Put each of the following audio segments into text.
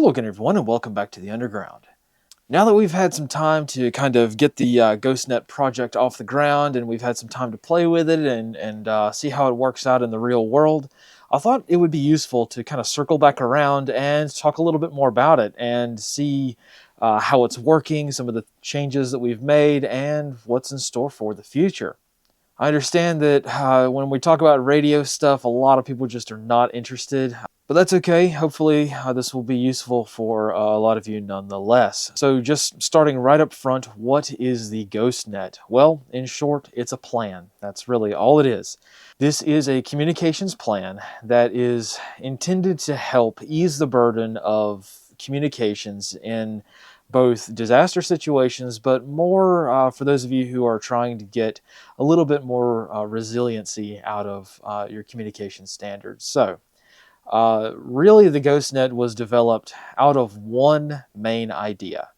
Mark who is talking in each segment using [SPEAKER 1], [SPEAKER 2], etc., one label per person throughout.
[SPEAKER 1] Hello again, everyone, and welcome back to the Underground. Now that we've had some time to kind of get the GhostNet project off the ground, and we've had some time to play with it and see how it works out in the real world, I thought it would be useful to kind of circle back around and talk a little bit more about it and see how it's working, some of the changes that we've made, and what's in store for the future. I understand that when we talk about radio stuff, a lot of people just are not interested. But that's okay. Hopefully this will be useful for a lot of you nonetheless. So just starting right up front, what is the GhostNet? Well, in short, it's a plan. That's really all it is. This is a communications plan that is intended to help ease the burden of communications in both disaster situations, but more for those of you who are trying to get a little bit more resiliency out of your communication standards. So, really, the GhostNet was developed out of one main idea.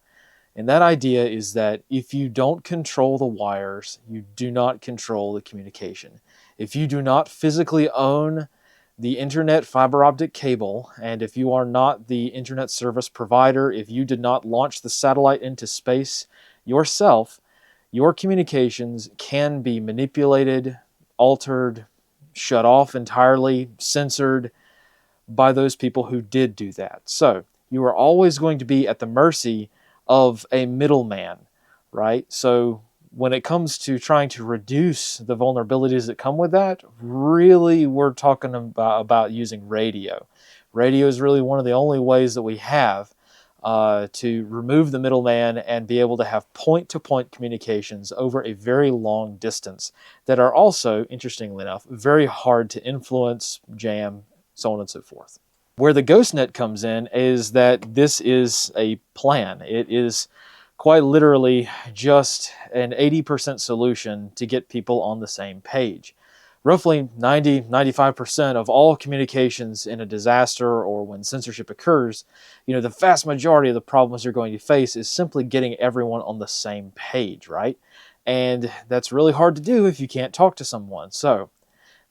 [SPEAKER 1] And that idea is that if you don't control the wires, you do not control the communication. If you do not physically own the internet fiber optic cable, and if you are not the internet service provider, if you did not launch the satellite into space yourself, your communications can be manipulated, altered, shut off entirely, censored, by those people who did do that. So you are always going to be at the mercy of a middleman, right? So when it comes to trying to reduce the vulnerabilities that come with that, really we're talking about using radio. Radio is really one of the only ways that we have to remove the middleman and be able to have point-to-point communications over a very long distance that are also, interestingly enough, very hard to influence, jam, so on and so forth. Where the GhostNet comes in is that this is a plan. It is quite literally just an 80% solution to get people on the same page. Roughly 90-95% of all communications in a disaster or when censorship occurs, the vast majority of the problems you're going to face is simply getting everyone on the same page, right? And that's really hard to do if you can't talk to someone. So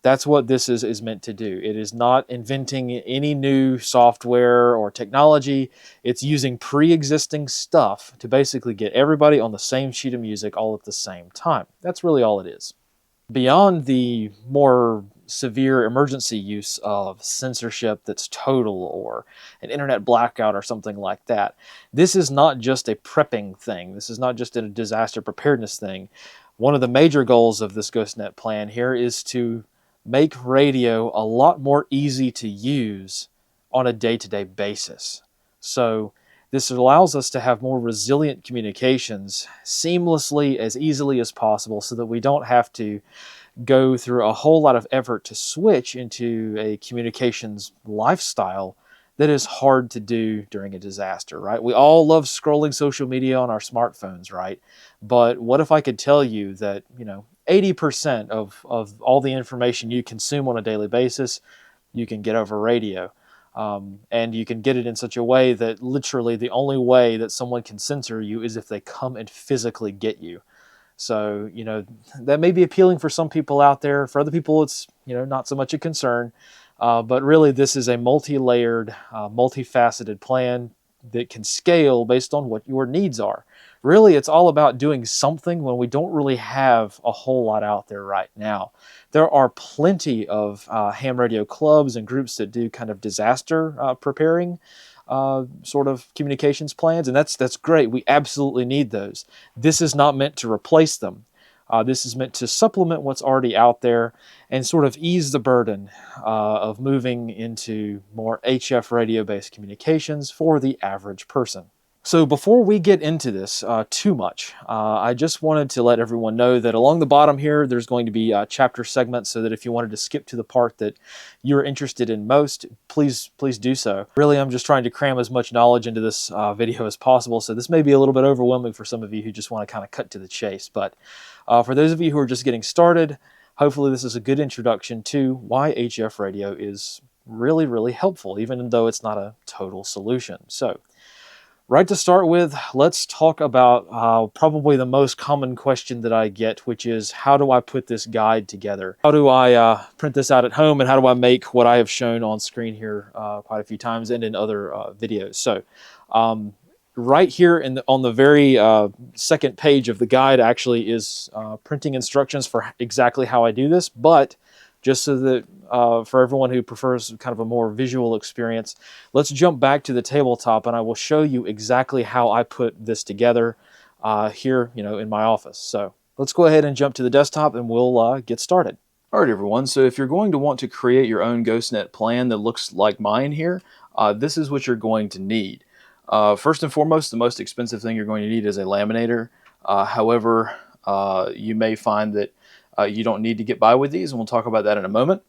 [SPEAKER 1] that's what this is meant to do. It is not inventing any new software or technology. It's using pre-existing stuff to basically get everybody on the same sheet of music all at the same time. That's really all it is. Beyond the more severe emergency use of censorship that's total or an internet blackout or something like that, this is not just a prepping thing. This is not just a disaster preparedness thing. One of the major goals of this GhostNet plan here is to make radio a lot more easy to use on a day-to-day basis. So this allows us to have more resilient communications seamlessly, as easily as possible, so that we don't have to go through a whole lot of effort to switch into a communications lifestyle that is hard to do during a disaster, right? We all love scrolling social media on our smartphones, right? But what if I could tell you that, 80% of all the information you consume on a daily basis, you can get over radio. And you can get it in such a way that literally the only way that someone can censor you is if they come and physically get you. So, that may be appealing for some people out there. For other people, it's, not so much a concern. But really, this is a multi-layered, multifaceted plan that can scale based on what your needs are. Really, it's all about doing something when we don't really have a whole lot out there right now. There are plenty of ham radio clubs and groups that do kind of disaster preparing sort of communications plans, and that's great. We absolutely need those. This is not meant to replace them. This is meant to supplement what's already out there and sort of ease the burden of moving into more HF radio-based communications for the average person. So before we get into this too much, I just wanted to let everyone know that along the bottom here, there's going to be chapter segments so that if you wanted to skip to the part that you're interested in most, please do so. Really, I'm just trying to cram as much knowledge into this video as possible, so this may be a little bit overwhelming for some of you who just want to kind of cut to the chase. But for those of you who are just getting started, hopefully this is a good introduction to why HF radio is really, really helpful, even though it's not a total solution. So, Right to start with, let's talk about probably the most common question that I get, which is how do I put this guide together? How do I print this out at home, and how do I make what I have shown on screen here quite a few times and in other videos? So right here on the very second page of the guide actually is printing instructions for exactly how I do this, but just so that for everyone who prefers kind of a more visual experience, let's jump back to the tabletop and I will show you exactly how I put this together here, in my office. So let's go ahead and jump to the desktop and we'll get started. All right, everyone. So if you're going to want to create your own GhostNet plan that looks like mine here, this is what you're going to need. First and foremost, the most expensive thing you're going to need is a laminator. However, you may find that you don't need to get by with these, and we'll talk about that in a moment.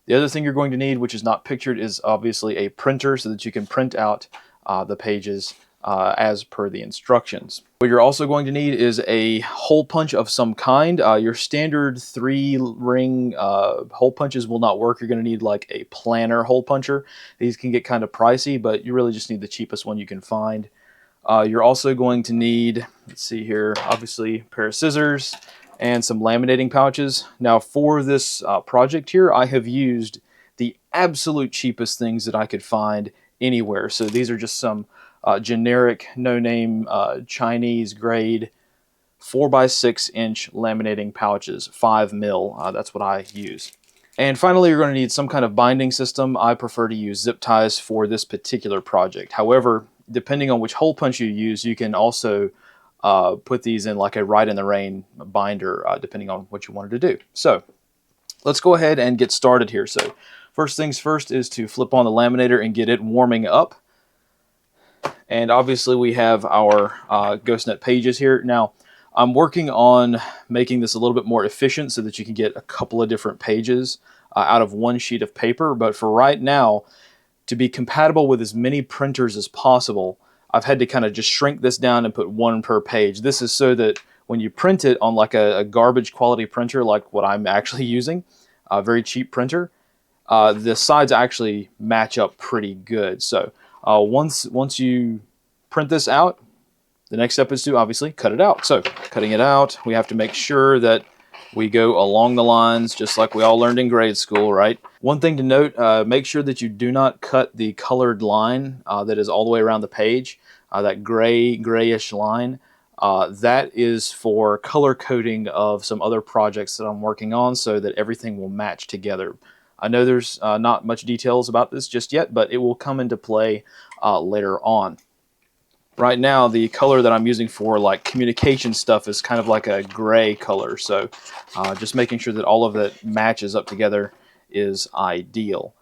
[SPEAKER 1] The other thing you're going to need, which is not pictured, is obviously a printer so that you can print out the pages as per the instructions. What you're also going to need is a hole punch of some kind. Your standard 3-ring hole punches will not work. You're going to need like a planner hole puncher. These can get kind of pricey, but you really just need the cheapest one you can find. You're also going to need, let's see here, obviously a pair of scissors and some laminating pouches. Now for this project here, I have used the absolute cheapest things that I could find anywhere. So these are just some generic, no-name Chinese grade 4x6 inch laminating pouches, 5 mil. That's what I use. And finally, you're going to need some kind of binding system. I prefer to use zip ties for this particular project. However, depending on which hole punch you use, you can also put these in like a Ride in the Rain binder, depending on what you wanted to do. So let's go ahead and get started here. So first things first is to flip on the laminator and get it warming up. And obviously we have our GhostNet pages here. Now, I'm working on making this a little bit more efficient so that you can get a couple of different pages out of one sheet of paper. But for right now, to be compatible with as many printers as possible, I've had to kind of just shrink this down and put one per page. This is so that when you print it on like a garbage quality printer like what I'm actually using, a very cheap printer, the sides actually match up pretty good. So once you print this out, the next step is to obviously cut it out. So cutting it out, we have to make sure that we go along the lines just like we all learned in grade school, right? One thing to note, make sure that you do not cut the colored line that is all the way around the page, that grayish line. That is for color coding of some other projects that I'm working on so that everything will match together. I know there's not much details about this just yet, but it will come into play later on. Right now, the color that I'm using for like communication stuff is kind of like a gray color. So just making sure that all of that matches up together is ideal.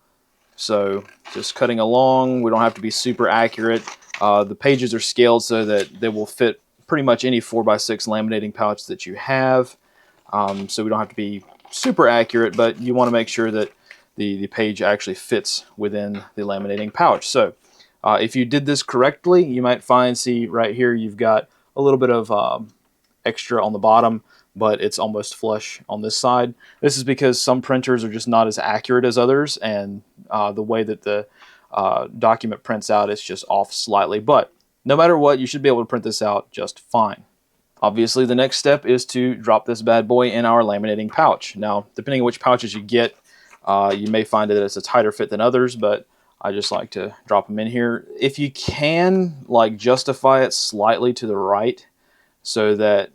[SPEAKER 1] So just cutting along, we don't have to be super accurate. The pages are scaled so that they will fit pretty much any 4x6 laminating pouch that you have. So we don't have to be super accurate, but you want to make sure that the page actually fits within the laminating pouch. So if you did this correctly, you might find, see right here, you've got a little bit of extra on the bottom, but it's almost flush on this side. This is because some printers are just not as accurate as others, and the way that the document prints out is just off slightly. But no matter what, you should be able to print this out just fine. Obviously, the next step is to drop this bad boy in our laminating pouch. Now, depending on which pouches you get, you may find that it's a tighter fit than others, but I just like to drop them in here. If you can, like, justify it slightly to the right so that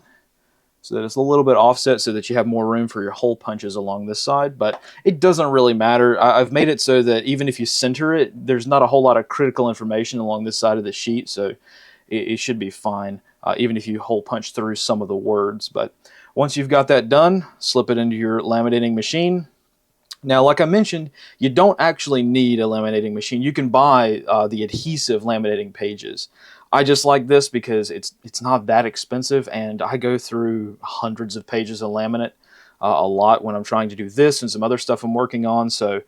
[SPEAKER 1] it's a little bit offset so that you have more room for your hole punches along this side, but it doesn't really matter. I've made it so that even if you center it, there's not a whole lot of critical information along this side of the sheet, so it should be fine, even if you hole punch through some of the words. But once you've got that done, slip it into your laminating machine. Now, like I mentioned, you don't actually need a laminating machine. You can buy the adhesive laminating pages. I just like this because it's not that expensive, and I go through hundreds of pages of laminate a lot when I'm trying to do this and some other stuff I'm working on. So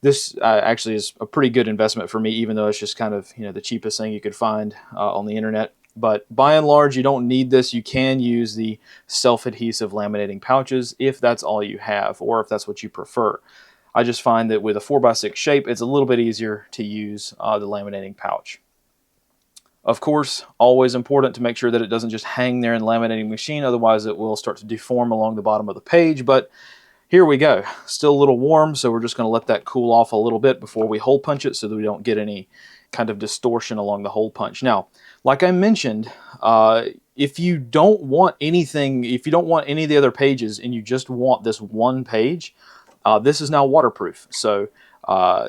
[SPEAKER 1] this actually is a pretty good investment for me, even though it's just kind of the cheapest thing you could find on the internet. But by and large, you don't need this. You can use the self-adhesive laminating pouches if that's all you have, or if that's what you prefer. I just find that with a 4x6 shape, it's a little bit easier to use the laminating pouch. Of course, always important to make sure that it doesn't just hang there in the laminating machine, otherwise it will start to deform along the bottom of the page. But here we go. Still a little warm, so we're just going to let that cool off a little bit before we hole punch it so that we don't get any kind of distortion along the hole punch. Now, like I mentioned, if you don't want anything, if you don't want any of the other pages and you just want this one page, this is now waterproof. So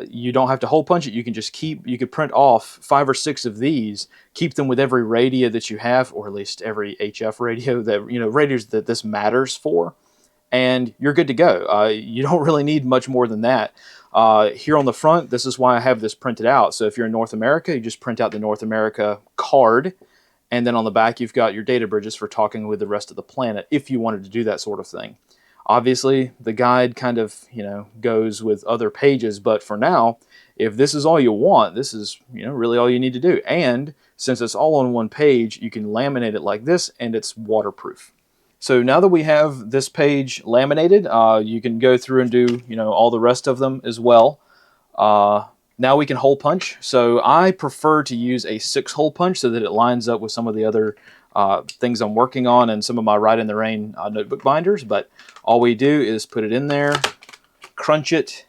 [SPEAKER 1] you don't have to hole punch it. You can just you could print off 5 or 6 of these, keep them with every radio that you have, or at least every HF radio that, radios that this matters for, and you're good to go. You don't really need much more than that. Here on the front, this is why I have this printed out. So if you're in North America, you just print out the North America card, and then on the back you've got your data bridges for talking with the rest of the planet if you wanted to do that sort of thing. Obviously, the guide kind of, goes with other pages, but for now, if this is all you want, this is, really all you need to do. And since it's all on one page, you can laminate it like this, and it's waterproof. So now that we have this page laminated, you can go through and do, all the rest of them as well. Now we can hole punch. So I prefer to use a 6-hole punch so that it lines up with some of the other things I'm working on and some of my Ride in the Rain notebook binders. But all we do is put it in there, crunch it,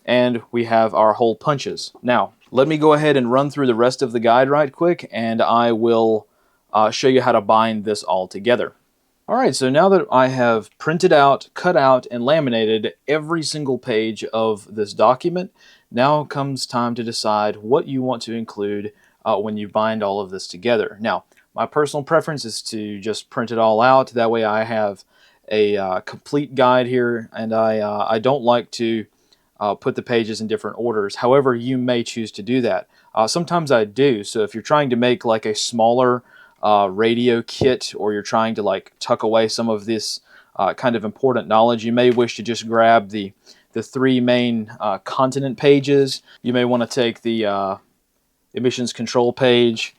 [SPEAKER 1] and we have our hole punches. Now, let me go ahead and run through the rest of the guide right quick, and I will show you how to bind this all together. All right, so now that I have printed out, cut out, and laminated every single page of this document, now comes time to decide what you want to include when you bind all of this together. Now, my personal preference is to just print it all out. That way I have a complete guide here, and I don't like to put the pages in different orders. However, you may choose to do that. Sometimes I do, so if you're trying to make like a smaller radio kit, or you're trying to like tuck away some of this kind of important knowledge, you may wish to just grab the 3 main continent pages. You may want to take the emissions control page,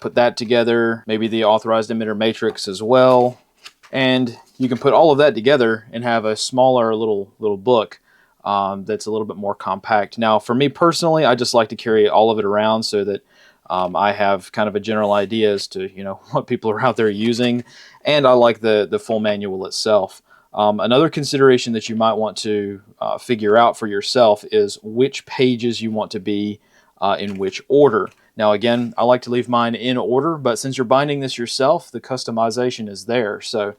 [SPEAKER 1] put that together, maybe the authorized emitter matrix as well, and you can put all of that together and have a smaller little book that's a little bit more compact. Now, for me personally, I just like to carry all of it around so that I have kind of a general idea as to what people are out there using, and I like the full manual itself. Another consideration that you might want to figure out for yourself is which pages you want to be in which order. Now again, I like to leave mine in order, but since you're binding this yourself, the customization is there. So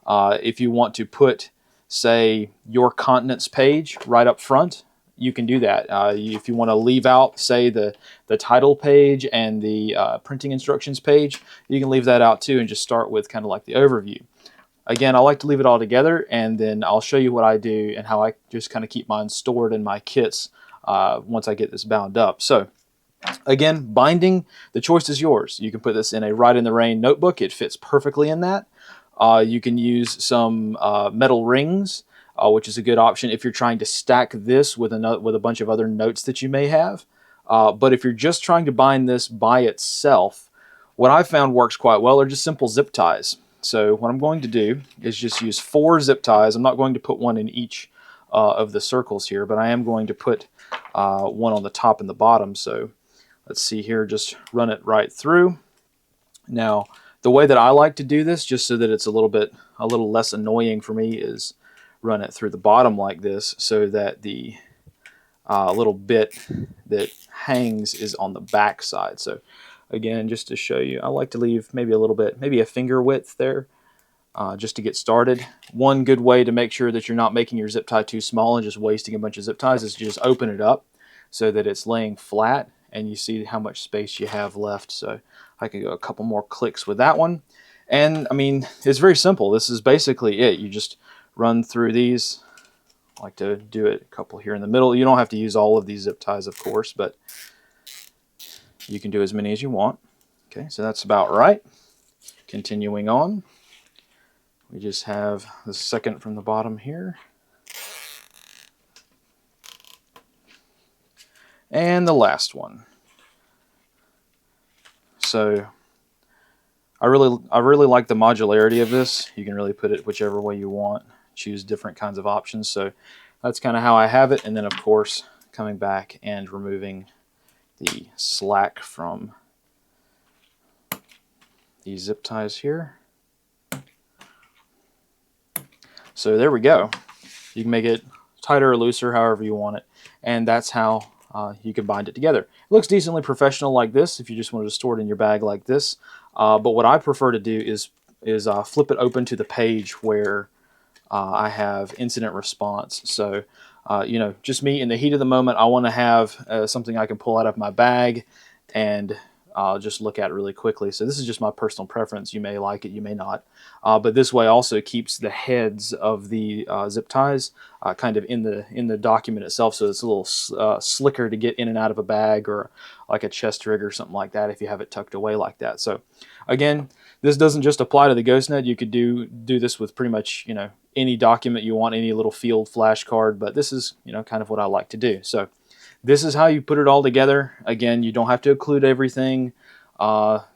[SPEAKER 1] if you want to put, say, your continents page right up front, you can do that. If you want to leave out, say, the title page and the printing instructions page, you can leave that out too and just start with kind of like the overview. Again, I like to leave it all together, and then I'll show you what I do and how I just kind of keep mine stored in my kits once I get this bound up. So again, binding, the choice is yours. You can put this in a Ride in the Rain notebook. It fits perfectly in that. You can use some metal rings, which is a good option if you're trying to stack this with a bunch of other notes that you may have. But if you're just trying to bind this by itself, what I found works quite well are just simple zip ties. So what I'm going to do is just use 4 zip ties. I'm not going to put one in each of the circles here, but I am going to put one on the top and the bottom. So let's see here, just run it right through. Now, the way that I like to do this, just so that it's a little less annoying for me, is run it through the bottom like this, so that the little bit that hangs is on the back side. So again, just to show you, I like to leave maybe a little bit, maybe a finger width there, just to get started. One good way to make sure that you're not making your zip tie too small and just wasting a bunch of zip ties is to just open it up so that it's laying flat and you see how much space you have left. So I could go a couple more clicks with that one. And I mean, it's very simple. This is basically it. You just run through these. I like to do it a couple here in the middle. You don't have to use all of these zip ties, of course, but you can do as many as you want. Okay, so that's about right. Continuing on, we just have the second from the bottom here. And the last one. So I really like the modularity of this. You can really put it whichever way you want, choose different kinds of options. So that's kind of how I have it. And then of course, coming back and removing the slack from
[SPEAKER 2] these zip ties here. So there we go. You can make it tighter or looser, however you want it. And that's how you can bind it together. It looks decently professional like this if you just wanted to store it in your bag like this. But what I prefer to do is flip it open to the page where I have incident response. So, you know, just me in the heat of the moment, I want to have something I can pull out of my bag and just look at really quickly. So this is just my personal preference. You may like it, you may not. But this way also keeps the heads of the zip ties kind of in the document itself, so it's a little slicker to get in and out of a bag or like a chest rig or something like that if you have it tucked away like that. So again, this doesn't just apply to the GhostNet. You could do this with pretty much, you know, any document you want, any little field flashcard, but this is, you know, kind of what I like to do. So this is how you put it all together. Again, you don't have to include everything.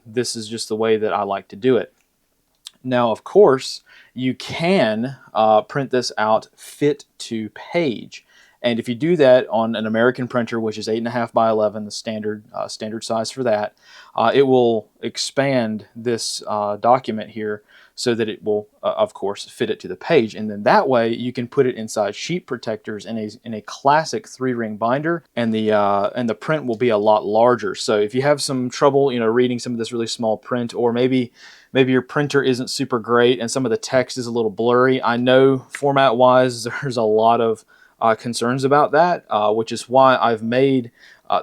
[SPEAKER 2] This is just the way that I like to do it. Now, of course, you can print this out fit to page. And if you do that on an American printer, which is 8.5 by 11, the standard size for that, it will expand this document here so that it will, of course, fit it to the page. And then that way you can put it inside sheet protectors in a classic 3-ring binder, and the print will be a lot larger. So if you have some trouble, you know, reading some of this really small print, or maybe your printer isn't super great and some of the text is a little blurry, I know format-wise there's a lot of concerns about that, which is why I've made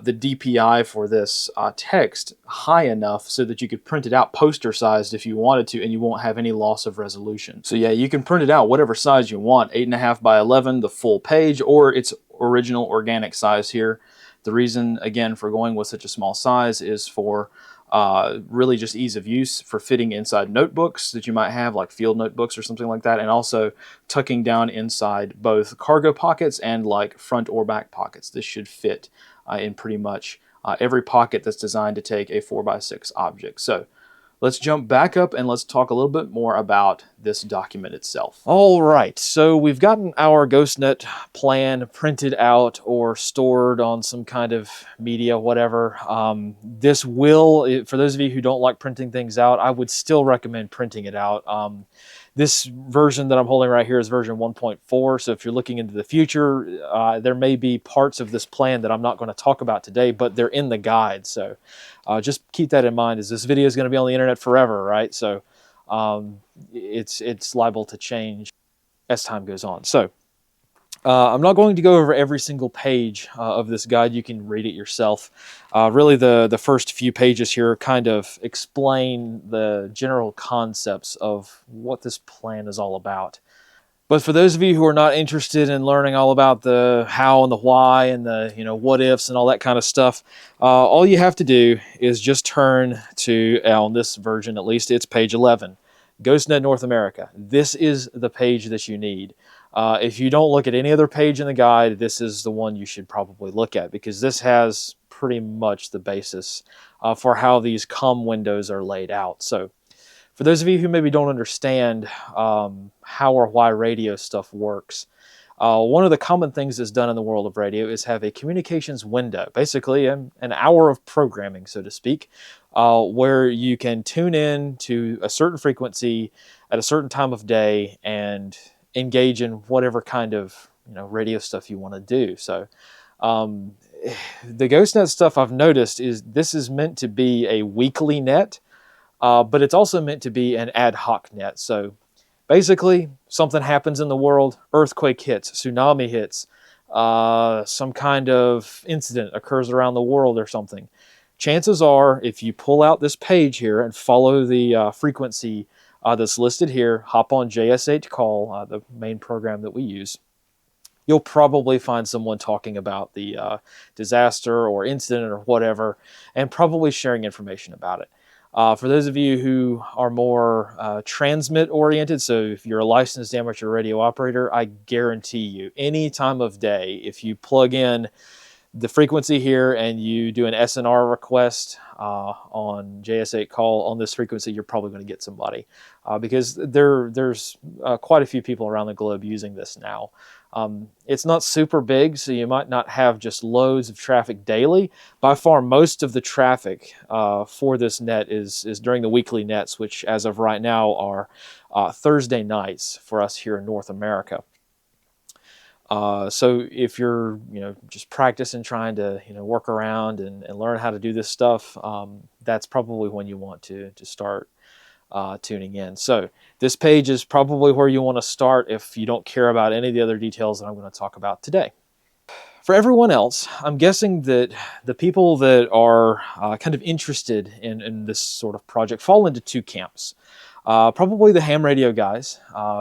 [SPEAKER 2] the DPI for this text high enough so that you could print it out poster sized if you wanted to, and you won't have any loss of resolution. So yeah, you can print it out whatever size you want, 8.5 by 11, the full page, or its original organic size here. The reason, again, for going with such a small size is for really just ease of use, for fitting inside notebooks that you might have, like field notebooks or something like that, and also tucking down inside both cargo pockets and like front or back pockets. This should fit in pretty much every pocket that's designed to take a 4x6 object. So let's jump back up and let's talk a little bit more about this document itself.
[SPEAKER 1] All right, so we've gotten our GhostNet plan printed out or stored on some kind of media, whatever. This will, for those of you who don't like printing things out, I would still recommend printing it out. This version that I'm holding right here is version 1.4, so if you're looking into the future, there may be parts of this plan that I'm not going to talk about today, but they're in the guide, so just keep that in mind, as this video is going to be on the internet forever, right? So it's liable to change as time goes on. So I'm not going to go over every single page of this guide. You can read it yourself. Really, the first few pages here kind of explain the general concepts of what this plan is all about. But for those of you who are not interested in learning all about the how and the why and the what ifs and all that kind of stuff, all you have to do is just turn to, on this version at least, it's page 11, GhostNet North America. This is the page that you need. If you don't look at any other page in the guide, this is the one you should probably look at, because this has pretty much the basis for how these COM windows are laid out. So for those of you who maybe don't understand how or why radio stuff works, one of the common things that's done in the world of radio is have a communications window, basically an hour of programming, so to speak, where you can tune in to a certain frequency at a certain time of day and engage in whatever kind of radio stuff you want to do. So the GhostNet stuff I've noticed is this is meant to be a weekly net, but it's also meant to be an ad hoc net. So basically, something happens in the world, earthquake hits, tsunami hits, some kind of incident occurs around the world or something. Chances are, if you pull out this page here and follow the frequency that's listed here, hop on JSH Call, the main program that we use, you'll probably find someone talking about the disaster or incident or whatever, and probably sharing information about it. For those of you who are more transmit oriented, so if you're a licensed amateur radio operator, I guarantee you, any time of day, if you plug in the frequency here and you do an SNR request on JS8 Call on this frequency, you're probably going to get somebody, because there's quite a few people around the globe using this now. It's not super big, so you might not have just loads of traffic daily. By far, most of the traffic for this net is during the weekly nets, which as of right now are Thursday nights for us here in North America. So if you're, just practicing trying to, work around and learn how to do this stuff, that's probably when you want to start tuning in. So this page is probably where you want to start if you don't care about any of the other details that I'm going to talk about today. For everyone else, I'm guessing that the people that are kind of interested in this sort of project fall into two camps. Probably the ham radio guys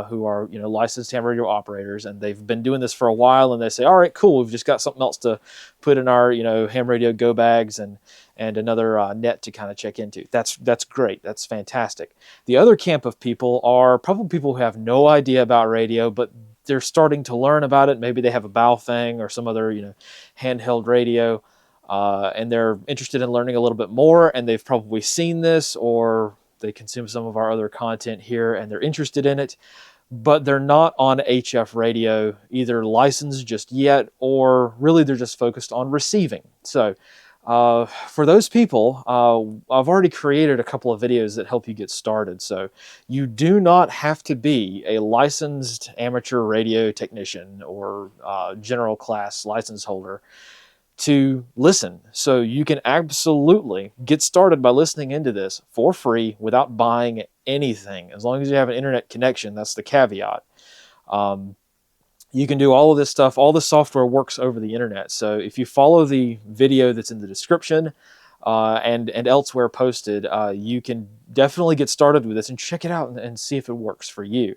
[SPEAKER 1] who are licensed ham radio operators, and they've been doing this for a while, and they say, all right, cool, we've just got something else to put in our ham radio go bags and another net to kind of check into. That's great. That's fantastic. The other camp of people are probably people who have no idea about radio, but they're starting to learn about it. Maybe they have a Baofeng or some other handheld radio, and they're interested in learning a little bit more, and they've probably seen this or they consume some of our other content here and they're interested in it, but they're not on HF radio either licensed just yet, or really they're just focused on receiving. So for those people, I've already created a couple of videos that help you get started. So you do not have to be a licensed amateur radio technician or general class license holder to listen. So you can absolutely get started by listening into this for free without buying anything. As long as you have an internet connection, that's the caveat. You can do all of this stuff. All the software works over the internet. So if you follow the video that's in the description and elsewhere posted, you can definitely get started with this and check it out and see if it works for you.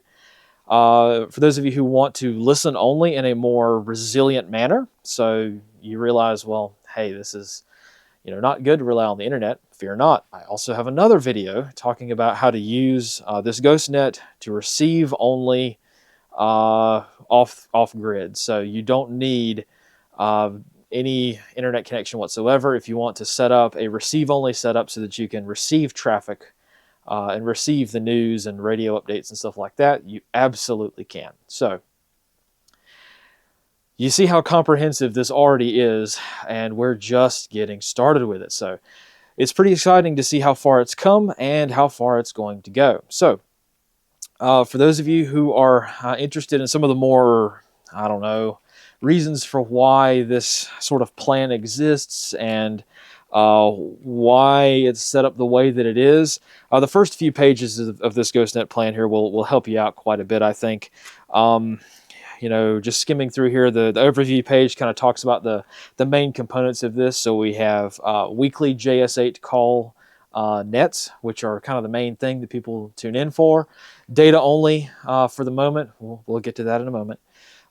[SPEAKER 1] For those of you who want to listen only in a more resilient manner, so you realize, well, hey, this is not good to rely on the internet. Fear not. I also have another video talking about how to use this GhostNet to receive only off grid. So you don't need any internet connection whatsoever if you want to set up a receive only setup so that you can receive traffic and receive the news and radio updates and stuff like that. You absolutely can. So you see how comprehensive this already is, and we're just getting started with it. So it's pretty exciting to see how far it's come and how far it's going to go. So for those of you who are interested in some of the more, reasons for why this sort of plan exists and why it's set up the way that it is, the first few pages of this GhostNet plan here will help you out quite a bit, I think. Just skimming through here, the overview page kind of talks about the main components of this. So we have weekly JS8 call nets, which are kind of the main thing that people tune in for. Data only for the moment. We'll get to that in a moment.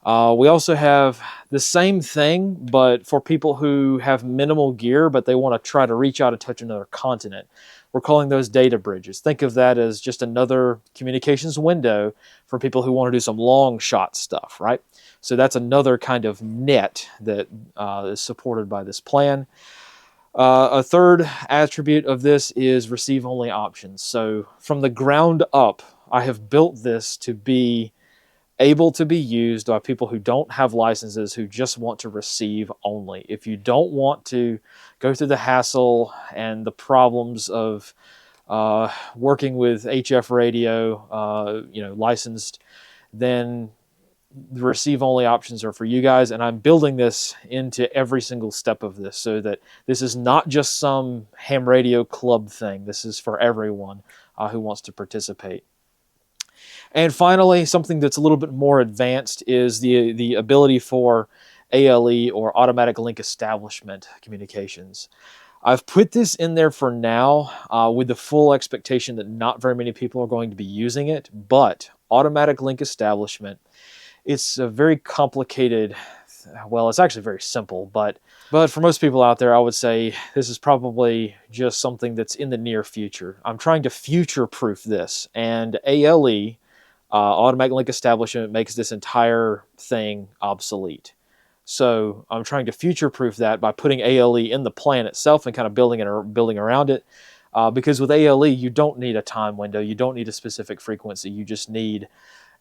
[SPEAKER 1] We also have the same thing, but for people who have minimal gear, but they want to try to reach out and touch another continent. We're calling those data bridges. Think of that as just another communications window for people who want to do some long shot stuff, right? So that's another kind of net that is supported by this plan. A third attribute of this is receive only options. So from the ground up, I have built this to be able to be used by people who don't have licenses, who just want to receive only. If you don't want to go through the hassle and the problems of working with HF radio, licensed, then the receive only options are for you guys. And I'm building this into every single step of this so that this is not just some ham radio club thing. This is for everyone who wants to participate. And finally, something that's a little bit more advanced is the ability for ALE, or automatic link establishment communications. I've put this in there for now with the full expectation that not very many people are going to be using it, but automatic link establishment, it's a very complicated, well, it's actually very simple, but for most people out there, I would say this is probably just something that's in the near future. I'm trying to future-proof this, and ALE, automatic link establishment, makes this entire thing obsolete. So I'm trying to future-proof that by putting ALE in the plan itself and kind of building around it. Because with ALE, you don't need a time window. You don't need a specific frequency. You just need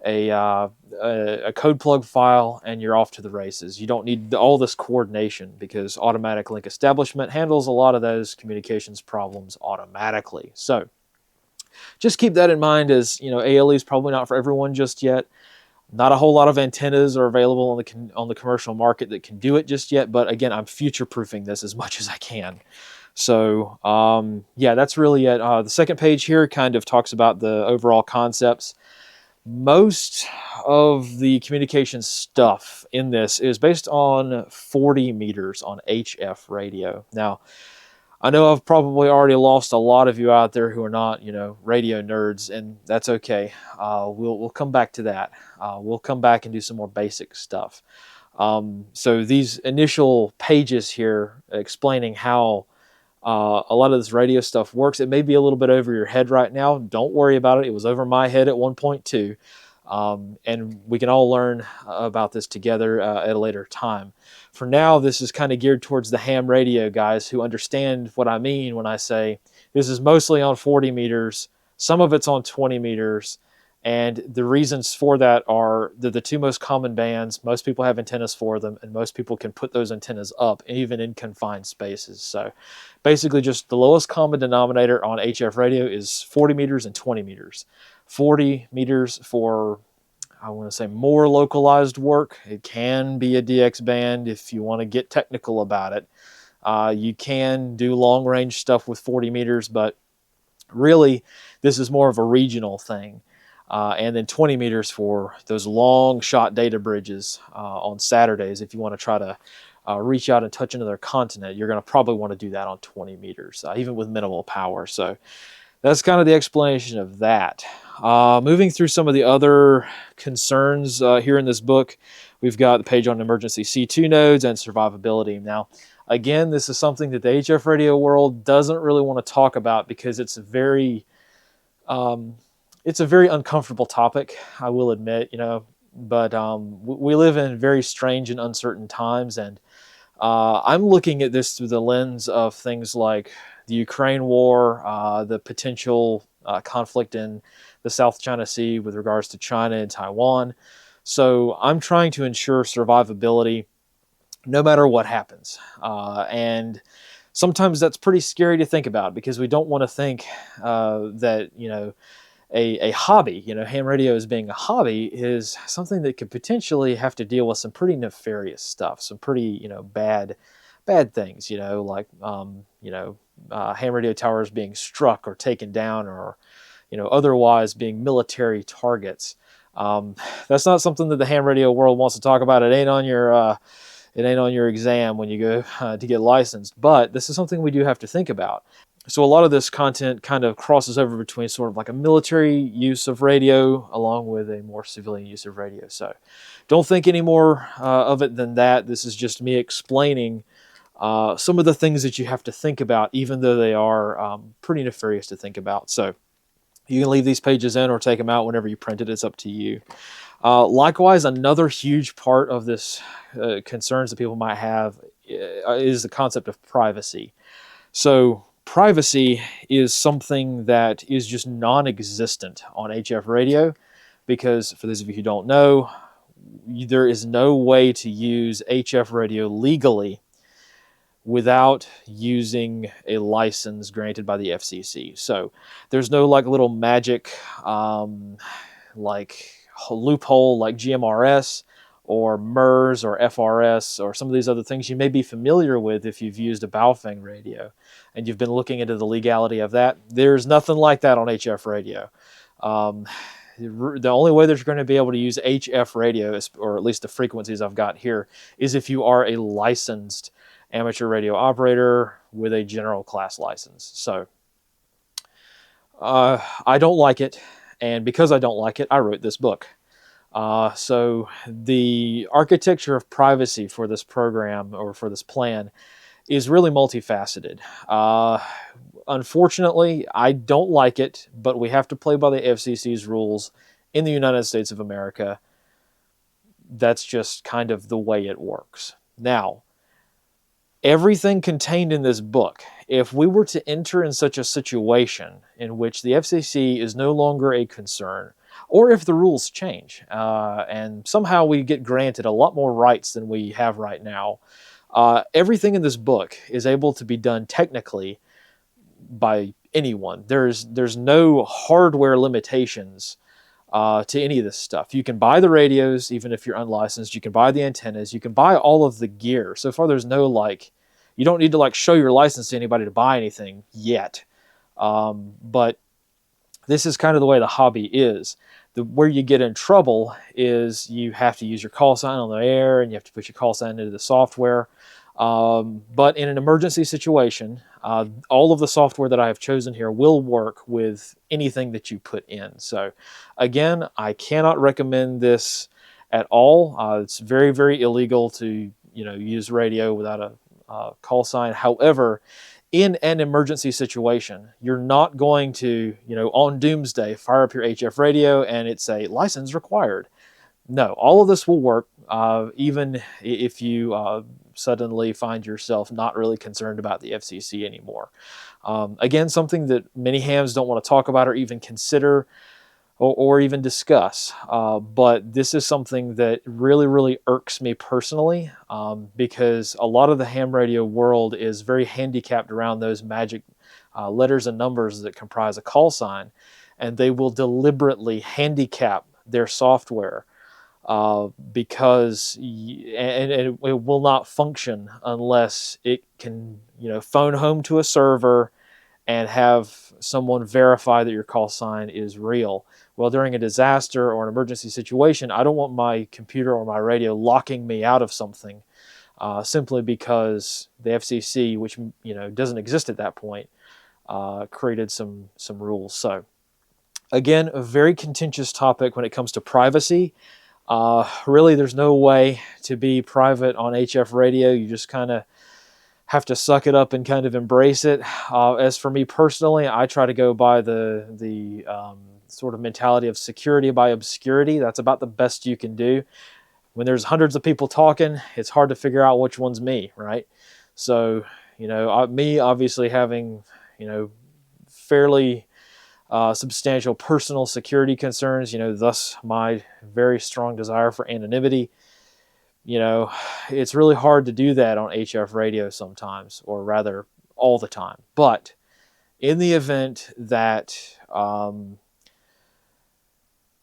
[SPEAKER 1] a code plug file, and you're off to the races. You don't need all this coordination because automatic link establishment handles a lot of those communications problems automatically. So just keep that in mind, as ALE is probably not for everyone just yet. Not a whole lot of antennas are available on the commercial market that can do it just yet. But again, I'm future proofing this as much as I can. So yeah, that's really it. The second page here kind of talks about the overall concepts. Most of the communication stuff in this is based on 40 meters on HF radio. Now, I know I've probably already lost a lot of you out there who are not, radio nerds, and that's okay. We'll come back to that. We'll come back and do some more basic stuff. So these initial pages here explaining how a lot of this radio stuff works, it may be a little bit over your head right now. Don't worry about it. It was over my head at one point too. And we can all learn about this together at a later time. For now, this is kind of geared towards the ham radio guys who understand what I mean when I say this is mostly on 40 meters. Some of it's on 20 meters. And the reasons for that are the two most common bands. Most people have antennas for them, and most people can put those antennas up, even in confined spaces. So basically just the lowest common denominator on HF radio is 40 meters and 20 meters. 40 meters for, I want to say, more localized work. It can be a DX band if you want to get technical about it. You can do long range stuff with 40 meters, but really this is more of a regional thing. And then 20 meters for those long shot data bridges on Saturdays. If you want to try to reach out and touch another continent, you're going to probably want to do that on 20 meters, even with minimal power. So that's kind of the explanation of that. Moving through some of the other concerns here in this book, we've got the page on emergency C2 nodes and survivability. Now, again, this is something that the HF radio world doesn't really want to talk about because it's a very uncomfortable topic, I will admit, but we live in very strange and uncertain times, and I'm looking at this through the lens of things like the Ukraine war, the potential conflict in the South China Sea with regards to China and Taiwan. So I'm trying to ensure survivability no matter what happens. And sometimes that's pretty scary to think about because we don't want to think that, a hobby, ham radio as being a hobby is something that could potentially have to deal with some pretty nefarious stuff, some pretty, bad things, like, ham radio towers being struck or taken down or, otherwise being military targets. That's not something that the ham radio world wants to talk about. It ain't on your exam when you go to get licensed, but this is something we do have to think about. So a lot of this content kind of crosses over between sort of like a military use of radio along with a more civilian use of radio. So don't think any more of it than that. This is just me explaining some of the things that you have to think about, even though they are pretty nefarious to think about. So you can leave these pages in or take them out whenever you print it. It's up to you. Likewise, another huge part of this concerns that people might have is the concept of privacy. So privacy is something that is just non-existent on HF radio because, for those of you who don't know, there is no way to use HF radio legally without using a license granted by the FCC. So there's no like little magic like loophole like GMRS or MERS or FRS or some of these other things you may be familiar with if you've used a Baofeng radio and you've been looking into the legality of that. There's nothing like that on HF radio. The only way that you're going to be able to use HF radio, or at least the frequencies I've got here, is if you are a licensed amateur radio operator with a general class license. So I don't like it, and because I don't like it, I wrote this book. So the architecture of privacy for this program or for this plan is really multifaceted. Unfortunately, I don't like it, but we have to play by the FCC's rules in the United States of America. That's just kind of the way it works. Now, everything contained in this book, if we were to enter in such a situation in which the FCC is no longer a concern, or if the rules change. And somehow we get granted a lot more rights than we have right now. Everything in this book is able to be done technically by anyone. There's no hardware limitations to any of this stuff. You can buy the radios, even if you're unlicensed. You can buy the antennas. You can buy all of the gear. So far, there's no you don't need to show your license to anybody to buy anything yet. But this is kind of the way the hobby is. Where you get in trouble is you have to use your call sign on the air, and you have to put your call sign into the software. But in an emergency situation, all of the software that I have chosen here will work with anything that you put in. So again, I cannot recommend this at all. It's very, very illegal to use radio without a call sign. However, in an emergency situation, you're not going to, on doomsday, fire up your HF radio and it's a license required. No, all of this will work, even if you suddenly find yourself not really concerned about the FCC anymore. Again, something that many hams don't want to talk about or even consider or even discuss. But this is something that really, really irks me personally, because a lot of the ham radio world is very handicapped around those magic letters and numbers that comprise a call sign, and they will deliberately handicap their software because it will not function unless it can phone home to a server and have someone verify that your call sign is real. Well, during a disaster or an emergency situation, I don't want my computer or my radio locking me out of something simply because the FCC, which doesn't exist at that point, created some rules. So again, a very contentious topic when it comes to privacy. Really, there's no way to be private on HF radio. You just kind of have to suck it up and kind of embrace it. As for me personally, I try to go by the sort of mentality of security by obscurity. That's about the best you can do. When there's hundreds of people talking, it's hard to figure out which one's me, right? So, me obviously having, fairly substantial personal security concerns, thus my very strong desire for anonymity. It's really hard to do that on HF radio sometimes, or rather all the time. But in the event that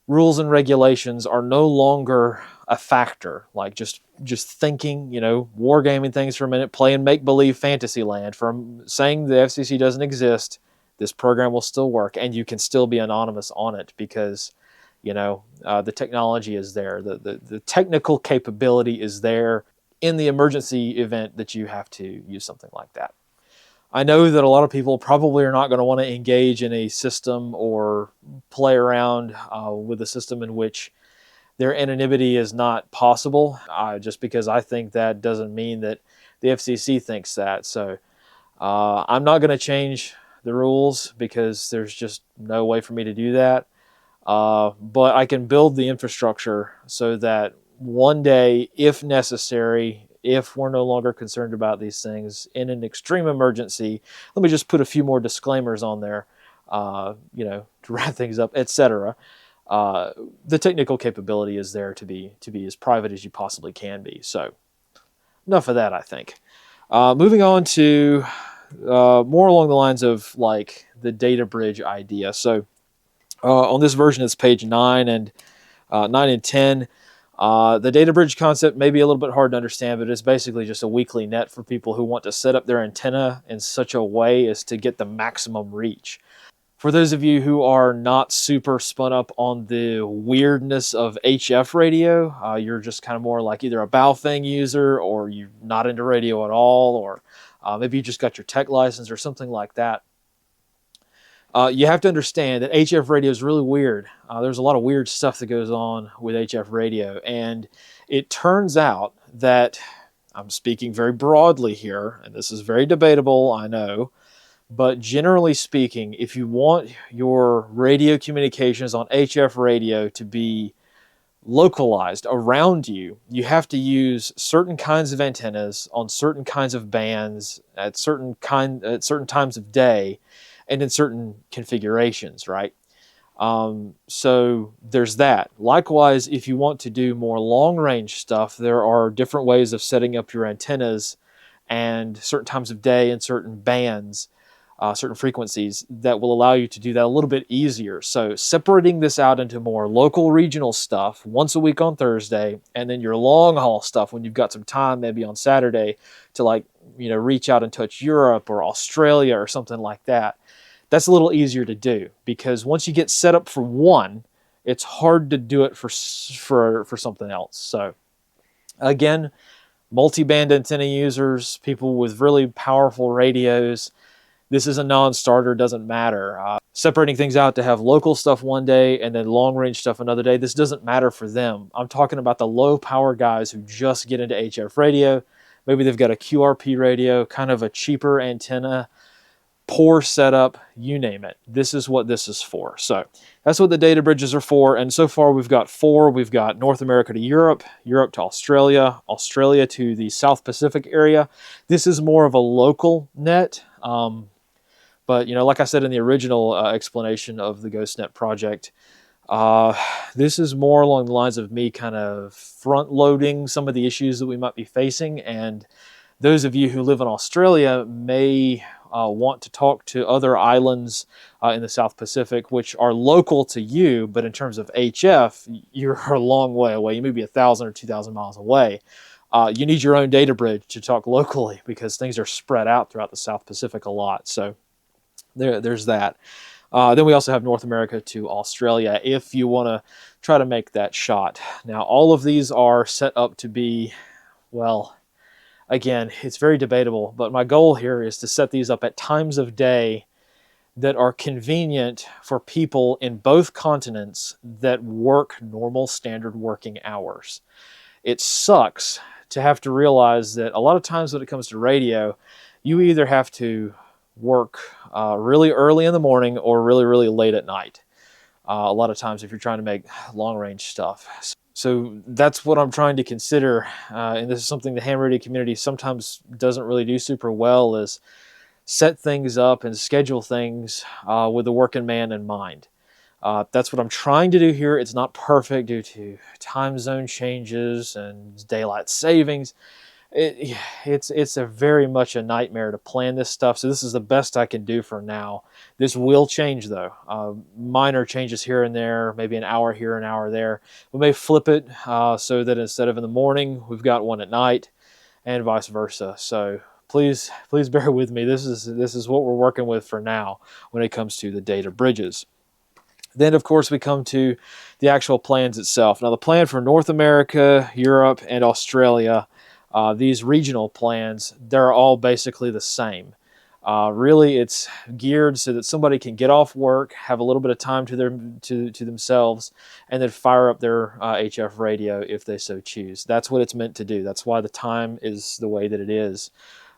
[SPEAKER 1] rules and regulations are no longer a factor, like just thinking, wargaming things for a minute, playing make-believe fantasy land, from saying the FCC doesn't exist, this program will still work, and you can still be anonymous on it because the technology is there. The technical capability is there in the emergency event that you have to use something like that. I know that a lot of people probably are not going to want to engage in a system or play around with a system in which their anonymity is not possible, just because I think that doesn't mean that the FCC thinks that. So I'm not going to change the rules because there's just no way for me to do that. But I can build the infrastructure so that one day, if necessary, if we're no longer concerned about these things in an extreme emergency, let me just put a few more disclaimers on there, to wrap things up, etc. The technical capability is there to be as private as you possibly can be. So enough of that, I think. Moving on to more along the lines of the data bridge idea. So on this version, it's page 9 and 10. The data bridge concept may be a little bit hard to understand, but it's basically just a weekly net for people who want to set up their antenna in such a way as to get the maximum reach. For those of you who are not super spun up on the weirdness of HF radio, you're just kind of more like either a Baofeng user, or you're not into radio at all, or maybe you just got your tech license or something like that. You have to understand that HF radio is really weird. There's a lot of weird stuff that goes on with HF radio, and it turns out that, I'm speaking very broadly here, and this is very debatable, I know, but generally speaking, if you want your radio communications on HF radio to be localized around you, you have to use certain kinds of antennas on certain kinds of bands at certain times of day and in certain configurations, right? So there's that. Likewise, if you want to do more long range stuff, there are different ways of setting up your antennas and certain times of day and certain bands, certain frequencies that will allow you to do that a little bit easier. So separating this out into more local regional stuff once a week on Thursday, and then your long haul stuff when you've got some time, maybe on Saturday, to like, reach out and touch Europe or Australia or something like that. That's a little easier to do because once you get set up for one, it's hard to do it for something else. So again, multi-band antenna users, people with really powerful radios, this is a non-starter, doesn't matter. Separating things out to have local stuff one day and then long-range stuff another day, this doesn't matter for them. I'm talking about the low-power guys who just get into HF radio. Maybe they've got a QRP radio, kind of a cheaper antenna, poor setup, you name it. This is what this is for. So that's what the data bridges are for. And so far we've got 4. We've got North America to Europe, Europe to Australia, Australia to the South Pacific area. This is more of a local net. But, like I said in the original explanation of the GhostNet project, this is more along the lines of me kind of front-loading some of the issues that we might be facing. And those of you who live in Australia may want to talk to other islands in the South Pacific, which are local to you, but in terms of HF, you're a long way away. You may be 1,000 or 2,000 miles away. You need your own data bridge to talk locally because things are spread out throughout the South Pacific a lot. So there's that. Then we also have North America to Australia if you want to try to make that shot. Now, all of these are set up to be, well, again, it's very debatable, but my goal here is to set these up at times of day that are convenient for people in both continents that work normal standard working hours. It sucks to have to realize that a lot of times when it comes to radio, you either have to work really early in the morning or really, really late at night. A lot of times if you're trying to make long range stuff. So that's what I'm trying to consider. And this is something the ham radio community sometimes doesn't really do super well, is set things up and schedule things with the working man in mind. That's what I'm trying to do here. It's not perfect due to time zone changes and daylight savings. It's a very much a nightmare to plan this stuff. So this is the best I can do for now. This will change though. Minor changes here and there, maybe an hour here, an hour there. We may flip it so that instead of in the morning, we've got one at night, and vice versa. So please bear with me. This is what we're working with for now when it comes to the data bridges. Then, of course, we come to the actual plans itself. Now, the plan for North America, Europe, and Australia, these regional plans, they're all basically the same. Really, it's geared so that somebody can get off work, have a little bit of time to themselves, and then fire up their HF radio if they so choose. That's what it's meant to do. That's why the time is the way that it is.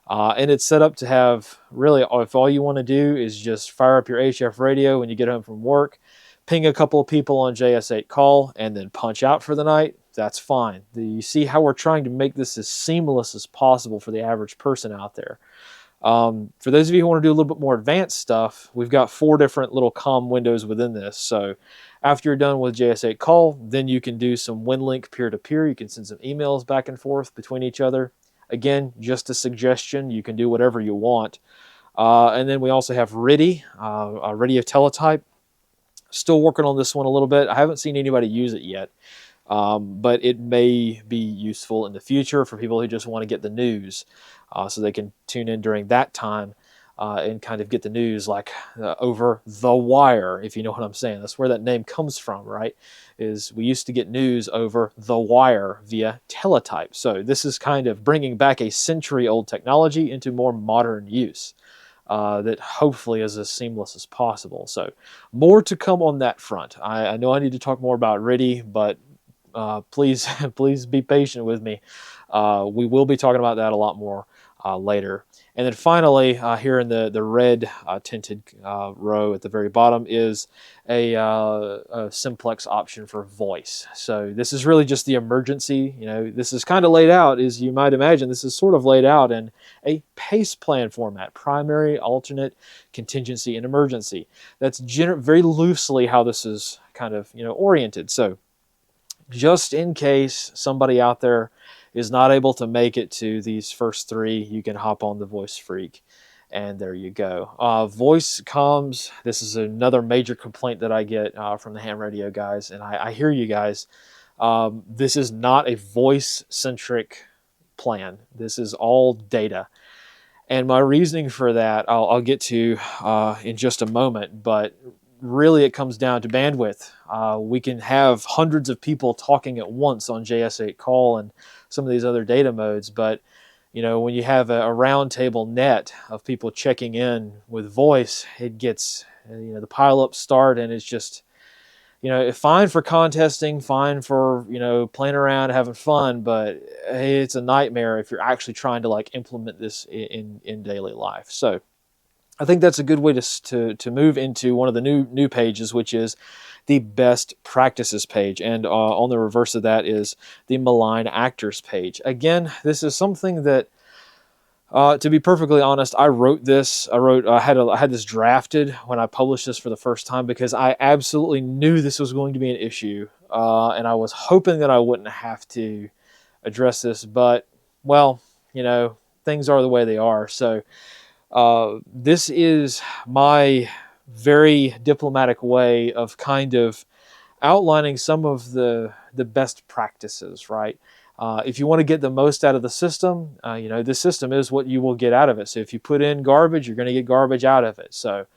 [SPEAKER 1] And it's set up to have, really, if all you want to do is just fire up your HF radio when you get home from work, ping a couple of people on JS8 call, and then punch out for the night, that's fine. You see how we're trying to make this as seamless as possible for the average person out there. For those of you who want to do a little bit more advanced stuff, we've got 4 different little comm windows within this. So after you're done with JS8 call, then you can do some WinLink peer-to-peer. You can send some emails back and forth between each other. Again, just a suggestion. You can do whatever you want. And then we also have RIDI, a radio teletype. Still working on this one a little bit. I haven't seen anybody use it yet, but it may be useful in the future for people who just want to get the news, so they can tune in during that time and kind of get the news like over the wire, if you know what I'm saying. That's where that name comes from, right? Is we used to get news over the wire via teletype. So this is kind of bringing back a century-old technology into more modern use. That hopefully is as seamless as possible. So more to come on that front. I know I need to talk more about RIDI, but please be patient with me. We will be talking about that a lot more later. And then finally, here in the red tinted row at the very bottom is a simplex option for voice. So this is really just the emergency. This is kind of laid out, as you might imagine. This is sort of laid out in a PACE plan format: primary, alternate, contingency, and emergency. That's very loosely how this is kind of oriented. So just in case somebody out there is not able to make it to these first three, you can hop on the Voice Freak, and there you go. Voice comms, this is another major complaint that I get from the ham radio guys, and I hear you guys. This is not a voice-centric plan. This is all data. And my reasoning for that, I'll get to in just a moment, but really it comes down to bandwidth. We can have hundreds of people talking at once on JS8 call and some of these other data modes, but when you have a round table net of people checking in with voice, it gets the pileups start, and it's just fine for contesting, fine for playing around, having fun, but it's a nightmare if you're actually trying to implement this in daily life. So I think that's a good way to move into one of the new pages, which is the best practices page. And on the reverse of that is the Malign Actors page. Again, this is something that, to be perfectly honest, I wrote this. I had this drafted when I published this for the first time because I absolutely knew this was going to be an issue, and I was hoping that I wouldn't have to address this. But well, things are the way they are. So this is my very diplomatic way of kind of outlining some of the best practices, right? If you want to get the most out of the system, this system is what you will get out of it. So if you put in garbage, you're going to get garbage out of it. So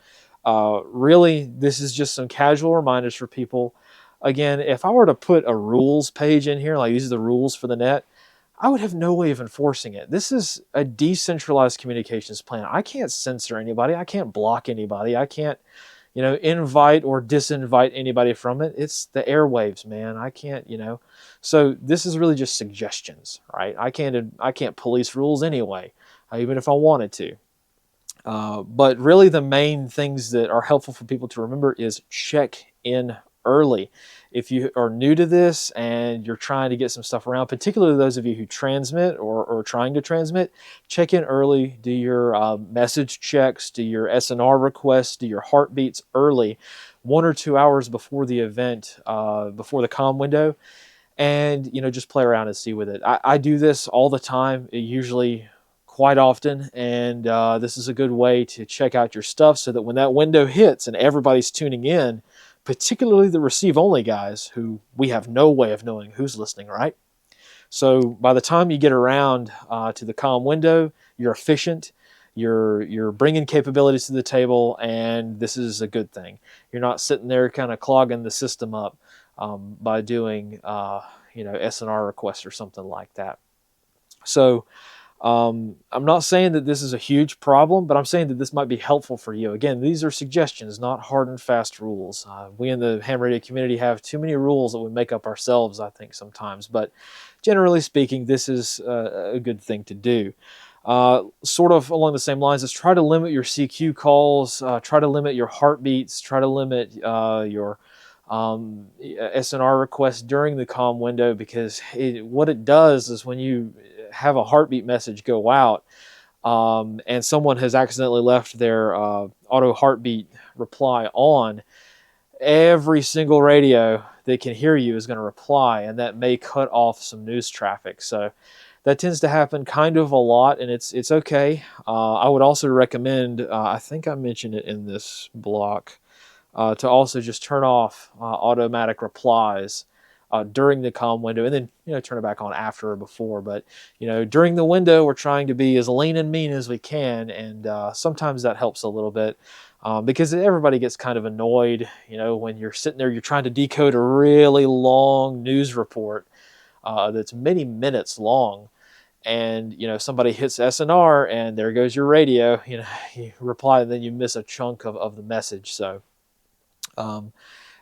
[SPEAKER 1] really, this is just some casual reminders for people. Again, if I were to put a rules page in here, like these are the rules for the net, I would have no way of enforcing it. This is a decentralized communications plan. I can't censor anybody. I can't block anybody. I can't, invite or disinvite anybody from it. It's the airwaves, man. I can't, So this is really just suggestions, right? I can't police rules anyway, even if I wanted to. But really the main things that are helpful for people to remember is check in early. If you are new to this and you're trying to get some stuff around, particularly those of you who transmit or trying to transmit, check in early, do your message checks, do your SNR requests, do your heartbeats early, 1 or 2 hours before the event, before the comm window, and just play around and see with it. I do this all the time, usually quite often, and this is a good way to check out your stuff so that when that window hits and everybody's tuning in, particularly the receive-only guys who we have no way of knowing who's listening, right? So by the time you get around to the comm window, you're efficient, you're bringing capabilities to the table, and this is a good thing. You're not sitting there kind of clogging the system up by doing SNR requests or something like that. So I'm not saying that this is a huge problem, but I'm saying that this might be helpful for you. Again, these are suggestions, not hard and fast rules. We in the ham radio community have too many rules that we make up ourselves, I think, sometimes. But generally speaking, this is a good thing to do. Sort of along the same lines, is try to limit your CQ calls, try to limit your heartbeats, try to limit your SNR requests during the comm window, because what it does is when you have a heartbeat message go out and someone has accidentally left their auto heartbeat reply on, every single radio that can hear you is going to reply, and that may cut off some news traffic. So that tends to happen kind of a lot, and it's okay. I would also recommend, I think I mentioned it in this block, to also just turn off automatic replies during the comm window, and then turn it back on after or before. But during the window, we're trying to be as lean and mean as we can, and sometimes that helps a little bit because everybody gets kind of annoyed. When you're sitting there, you're trying to decode a really long news report that's many minutes long, and somebody hits SNR, and there goes your radio. You reply, and then you miss a chunk of the message. So.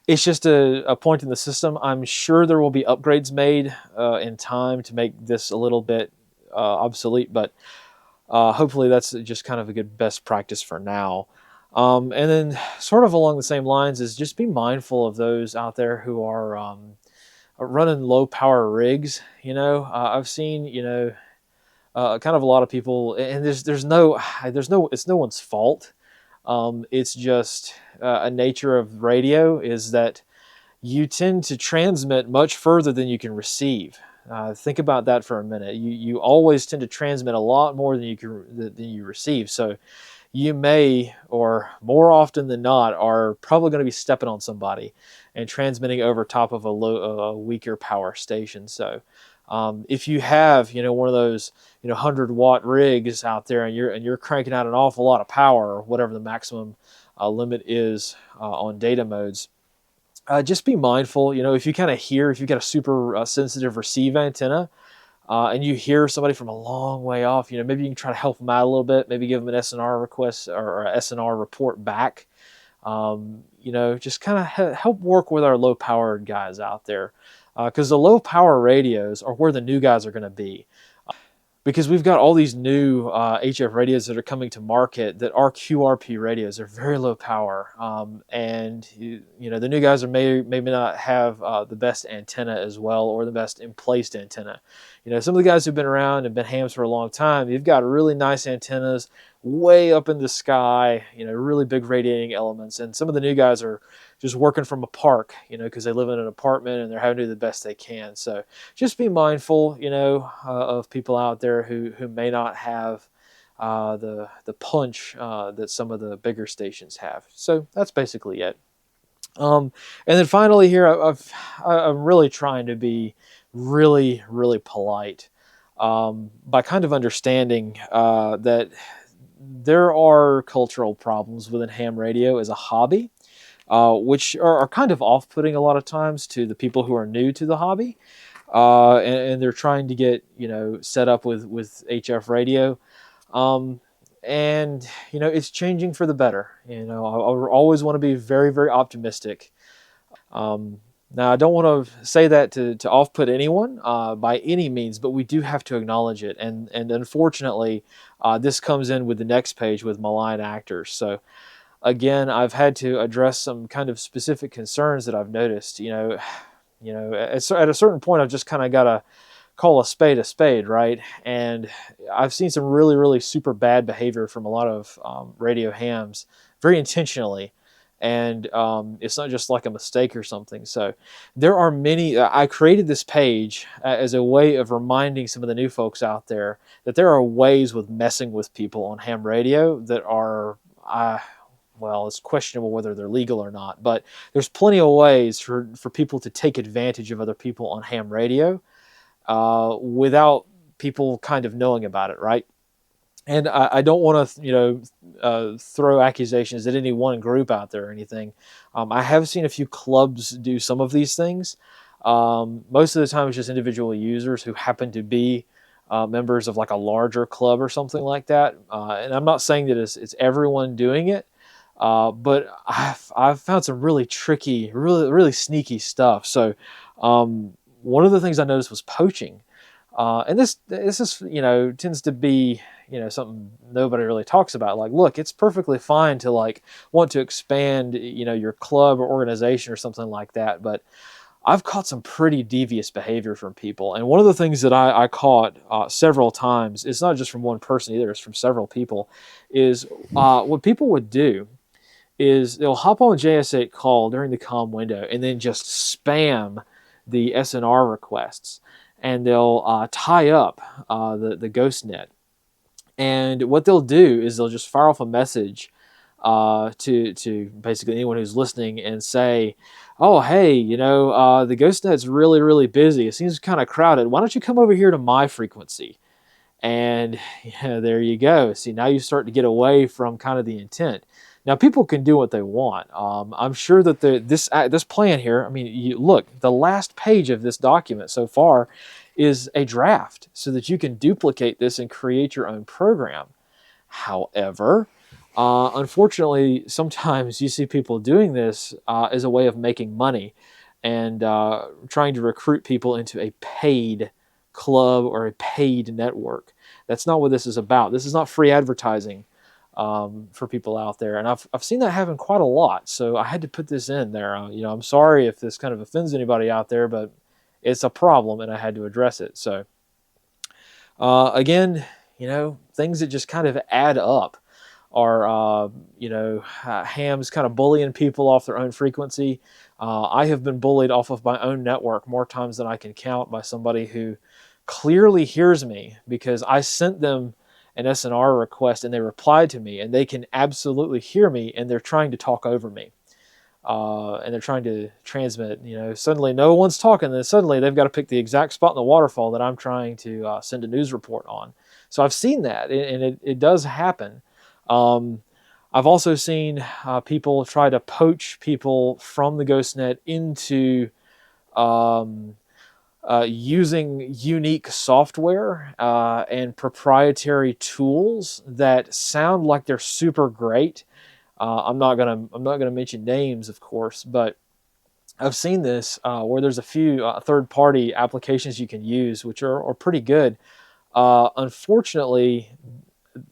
[SPEAKER 1] It's just a point in the system. I'm sure there will be upgrades made in time to make this a little bit obsolete, but Hopefully, that's just kind of a good best practice for now. And then, sort of along the same lines, is just be mindful of those out there who are running low power rigs. I've seen kind of a lot of people, and there's no it's no one's fault. It's just a nature of radio is that you tend to transmit much further than you can receive. Think about that for a minute. You always tend to transmit a lot more than you receive. So you may, or more often than not, are probably going to be stepping on somebody and transmitting over top of a weaker power station. So if you have one of those 100-watt rigs out there and you're cranking out an awful lot of power, or whatever the maximum limit is on data modes, just be mindful. If you kind of hear, if you've got a super sensitive receive antenna, and you hear somebody from a long way off, maybe you can try to help them out a little bit. Maybe give them an SNR request or a SNR report back. Just kind of help work with our low powered guys out there, because the low power radios are where the new guys are going to be. Because we've got all these new HF radios that are coming to market that are QRP radios. They're very low power, and the new guys maybe not have the best antenna as well, or the best in placed antenna. Some of the guys who've been around and been hams for a long time, they've got really nice antennas way up in the sky, really big radiating elements, and some of the new guys are just working from a park, because they live in an apartment and they're having to do the best they can. So just be mindful, of people out there who may not have the punch that some of the bigger stations have. So that's basically it. And then finally here, I'm really trying to be really, really polite, by kind of understanding that there are cultural problems within ham radio as a hobby, which are kind of off-putting a lot of times to the people who are new to the hobby, and they're trying to get set up with HF radio, and it's changing for the better. I always want to be very, very optimistic. Now, I don't want to say that to off-put anyone by any means, but we do have to acknowledge it. And unfortunately, this comes in with the next page with Malign Actors. So again, I've had to address some kind of specific concerns that I've noticed. At a certain point, I've just kind of got to call a spade, right? And I've seen some really, really super bad behavior from a lot of radio hams, very intentionally. And it's not just like a mistake or something. So there are many. I created this page as a way of reminding some of the new folks out there that there are ways with messing with people on ham radio that are, well, it's questionable whether they're legal or not. But there's plenty of ways for people to take advantage of other people on ham radio without people kind of knowing about it, right? And I don't want to, throw accusations at any one group out there or anything. I have seen a few clubs do some of these things. Most of the time, it's just individual users who happen to be members of like a larger club or something like that. And I'm not saying that it's everyone doing it, but I've found some really tricky, really, really sneaky stuff. So one of the things I noticed was poaching. And this is, tends to be, something nobody really talks about. Like, look, it's perfectly fine to like want to expand, your club or organization or something like that. But I've caught some pretty devious behavior from people. And one of the things that I caught several times, it's not just from one person either, it's from several people, is what people would do is they'll hop on JS8 call during the comm window and then just spam the SNR requests. And they'll tie up the GhostNet. And what they'll do is they'll just fire off a message to basically anyone who's listening and say, oh, hey, the GhostNet's really, really busy. It seems kind of crowded. Why don't you come over here to my frequency? And there you go. See, now you start to get away from kind of the intent. Now, people can do what they want. I'm sure that this plan here, I mean, look, the last page of this document so far is a draft so that you can duplicate this and create your own program. However, unfortunately, sometimes you see people doing this as a way of making money and trying to recruit people into a paid club or a paid network. That's not what this is about. This is not free advertising for people out there, and I've seen that happen quite a lot. So I had to put this in there. I'm sorry if this kind of offends anybody out there, but it's a problem, and I had to address it. So again, things that just kind of add up are, hams kind of bullying people off their own frequency. I have been bullied off of my own network more times than I can count by somebody who clearly hears me because I sent them an SNR request and they replied to me, and they can absolutely hear me, and they're trying to talk over me. And they're trying to transmit, suddenly no one's talking, and then suddenly they've got to pick the exact spot in the waterfall that I'm trying to send a news report on. So I've seen that, and it does happen. I've also seen people try to poach people from the GhostNet into using unique software and proprietary tools that sound like they're super great. I'm not gonna mention names, of course, but I've seen this where there's a few third-party applications you can use, which are pretty good. Unfortunately,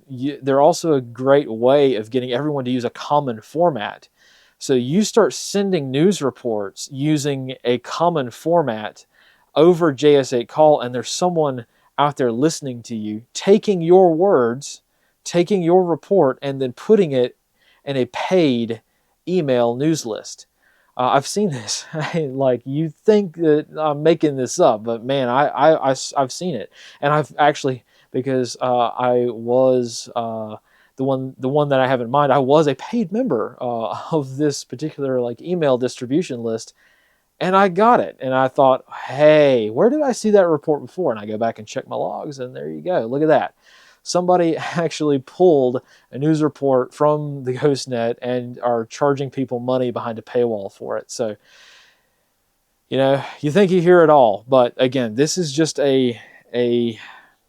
[SPEAKER 1] they're also a great way of getting everyone to use a common format. So you start sending news reports using a common format over JS8 call, and there's someone out there listening to you, taking your words, taking your report, and then putting it in a paid email news list. I've seen this. Like, you think that I'm making this up, but man, I've seen it, and I've actually, because I was the one that I have in mind, I was a paid member of this particular email distribution list, and I got it, and I thought, hey, where did I see that report before? And I go back and check my logs, and there you go. Look at that. Somebody actually pulled a news report from the GhostNet and are charging people money behind a paywall for it. So, you think you hear it all, but again, this is just a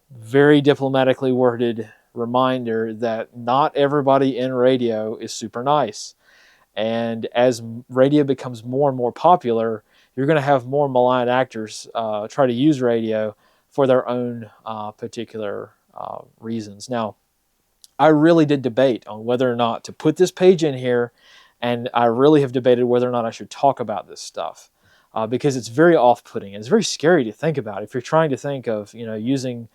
[SPEAKER 1] very diplomatically worded reminder that not everybody in radio is super nice. And as radio becomes more and more popular, you're going to have more malign actors try to use radio for their own particular reasons. Now, I really did debate on whether or not to put this page in here, and I really have debated whether or not I should talk about this stuff because it's very off-putting. It's very scary to think about. If you're trying to think of using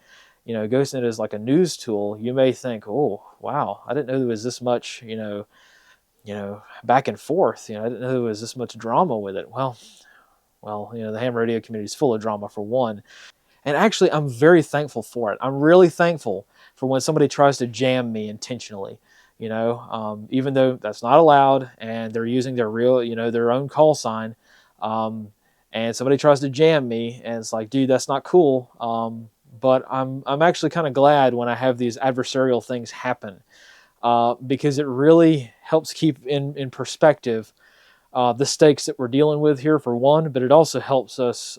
[SPEAKER 1] GhostNet as like a news tool, you may think, oh wow, I didn't know there was this much back and forth. I didn't know there was this much drama with it. Well, the ham radio community is full of drama, for one. And actually, I'm very thankful for it. I'm really thankful for when somebody tries to jam me intentionally. Even though that's not allowed, and they're using their real, their own call sign, and somebody tries to jam me, and it's like, dude, that's not cool. But I'm actually kind of glad when I have these adversarial things happen. Because it really helps keep in perspective the stakes that we're dealing with here, for one, but it also helps us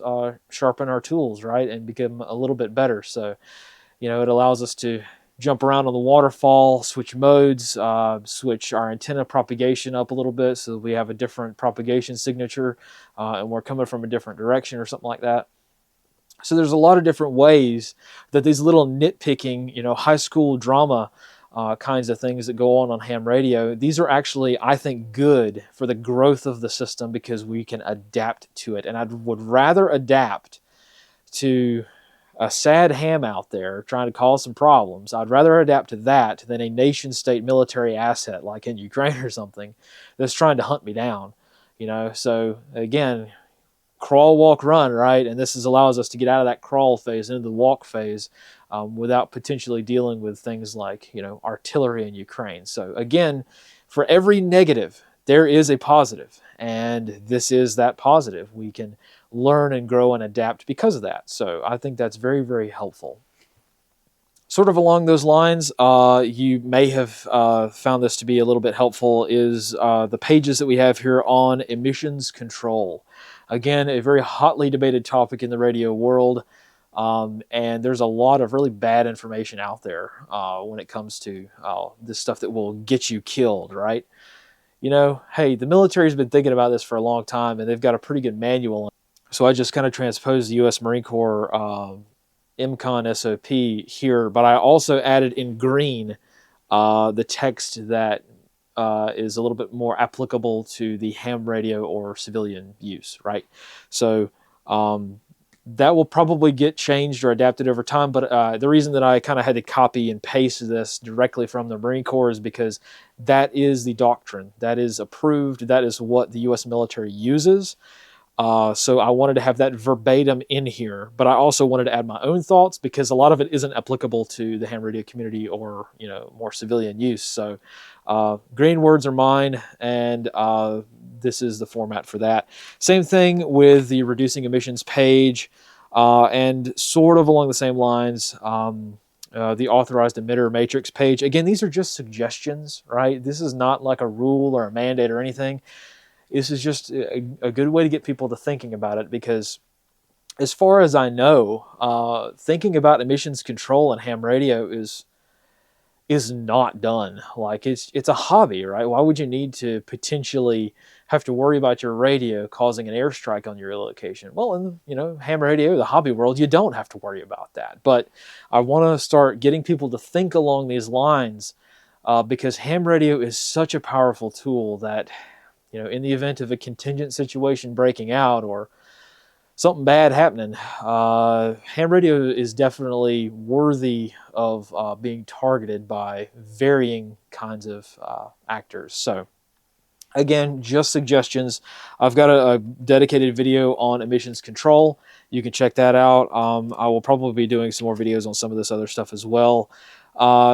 [SPEAKER 1] sharpen our tools, right, and become a little bit better. So, it allows us to jump around on the waterfall, switch modes, switch our antenna propagation up a little bit so that we have a different propagation signature and we're coming from a different direction or something like that. So there's a lot of different ways that these little nitpicking, high school drama kinds of things that go on ham radio, these are actually, I think, good for the growth of the system because we can adapt to it. And I would rather adapt to a sad ham out there trying to cause some problems. I'd rather adapt to that than a nation-state military asset like in Ukraine or something that's trying to hunt me down. So again, crawl, walk, run, right? And this allows us to get out of that crawl phase into the walk phase without potentially dealing with things like, artillery in Ukraine. So again, for every negative, there is a positive, and this is that positive. We can learn and grow and adapt because of that. So I think that's very, very helpful. Sort of along those lines, you may have found this to be a little bit helpful, is the pages that we have here on emissions control. Again, a very hotly debated topic in the radio world, and there's a lot of really bad information out there when it comes to this stuff that will get you killed, right? Hey, the military's been thinking about this for a long time, and they've got a pretty good manual. So I just kind of transposed the U.S. Marine Corps MCON SOP here, but I also added in green the text that is a little bit more applicable to the ham radio or civilian use, right? So that will probably get changed or adapted over time, but the reason that I kind of had to copy and paste this directly from the Marine Corps is because that is the doctrine. That is approved. That is what the U.S. military uses. So I wanted to have that verbatim in here, but I also wanted to add my own thoughts because a lot of it isn't applicable to the ham radio community or more civilian use. So green words are mine, and this is the format for that. Same thing with the reducing emissions page, and sort of along the same lines. The authorized emitter matrix page. Again, these are just suggestions, right? This is not like a rule or a mandate or anything. This is just a good way to get people to thinking about it because, as far as I know, thinking about emissions control and ham radio is not done. Like it's a hobby, right? Why would you need to potentially have to worry about your radio causing an airstrike on your location? Well, in ham radio, the hobby world, you don't have to worry about that. But I want to start getting people to think along these lines because ham radio is such a powerful tool that in the event of a contingent situation breaking out or something bad happening, ham radio is definitely worthy of being targeted by varying kinds of actors. So, again, just suggestions. I've got a dedicated video on emissions control. You can check that out. I will probably be doing some more videos on some of this other stuff as well.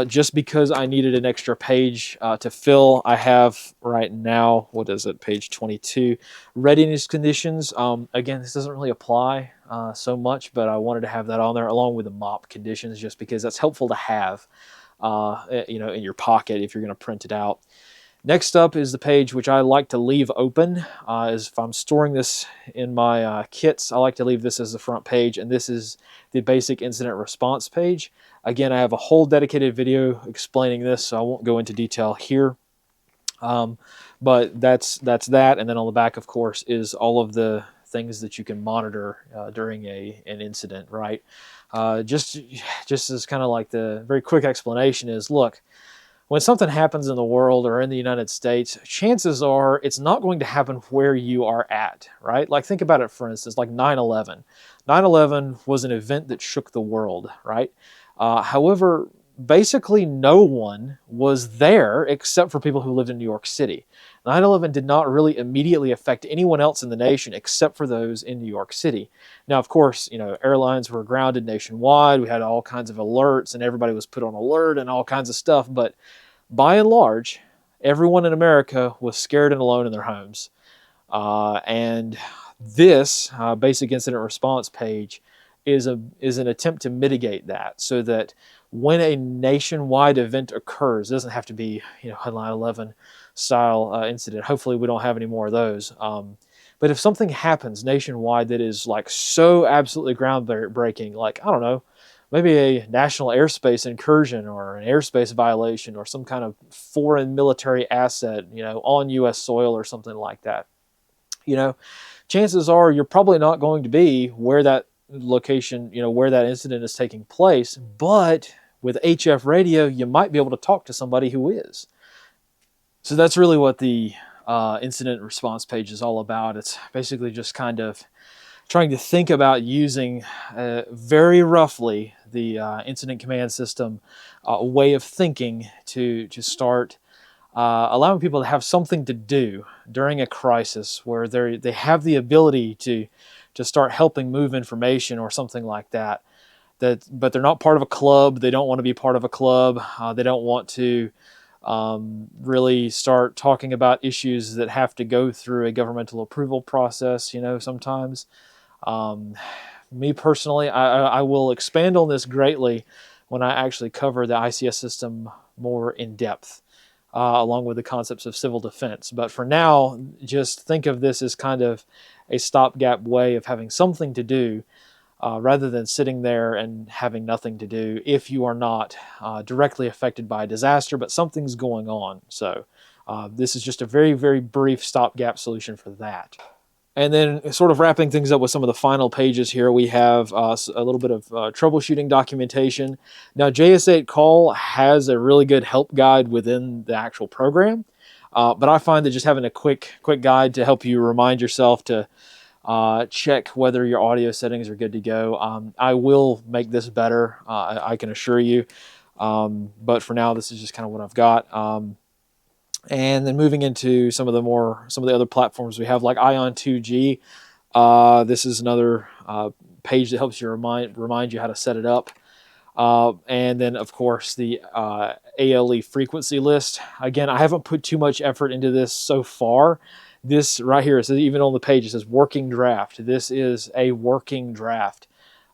[SPEAKER 1] Just because I needed an extra page to fill, I have right now, what is it, page 22, readiness conditions. Again, this doesn't really apply so much, but I wanted to have that on there along with the MOP conditions just because that's helpful to have in your pocket if you're going to print it out. Next up is the page which I like to leave open. Is if I'm storing this in my kits, I like to leave this as the front page, and this is the basic incident response page. Again, I have a whole dedicated video explaining this, so I won't go into detail here. But that's that, and then on the back, of course, is all of the things that you can monitor during an incident, right? Just as kind of like the very quick explanation is, look, when something happens in the world or in the United States, chances are it's not going to happen where you are at, right? Like think about it, for instance, like 9/11. 9/11 was an event that shook the world, right? However, basically no one was there except for people who lived in New York City. 9/11 did not really immediately affect anyone else in the nation except for those in New York City. Now, of course, airlines were grounded nationwide. We had all kinds of alerts and everybody was put on alert and all kinds of stuff. But by and large, everyone in America was scared and alone in their homes. And this basic incident response page is an attempt to mitigate that so that when a nationwide event occurs, it doesn't have to be a 9/11 style incident. Hopefully we don't have any more of those. But if something happens nationwide that is like so absolutely groundbreaking, like, I don't know, maybe a national airspace incursion or an airspace violation or some kind of foreign military asset, on U.S. soil or something like that, chances are you're probably not going to be where that location, where that incident is taking place. But with HF radio, you might be able to talk to somebody who is. So that's really what the incident response page is all about. It's basically just kind of trying to think about using very roughly the incident command system way of thinking to start allowing people to have something to do during a crisis where they have the ability to start helping move information or something like that. But they're not part of a club. They don't want to be part of a club. They don't want to really start talking about issues that have to go through a governmental approval process, sometimes. Me personally, I will expand on this greatly when I actually cover the ICS system more in depth, along with the concepts of civil defense. But for now, just think of this as kind of a stopgap way of having something to do rather than sitting there and having nothing to do if you are not directly affected by a disaster, but something's going on. So this is just a very, very brief stopgap solution for that. And then sort of wrapping things up with some of the final pages here, we have a little bit of troubleshooting documentation. Now, JS8 Call has a really good help guide within the actual program, but I find that just having a quick guide to help you remind yourself to check whether your audio settings are good to go. I will make this better, I can assure you. But for now, this is just kind of what I've got. And then moving into some of the other platforms we have, like Ion 2G. This is another page that helps you remind you how to set it up. And then, of course, the ALE frequency list. Again, I haven't put too much effort into this so far. This right here, it says, even on the page, it says working draft. This is a working draft.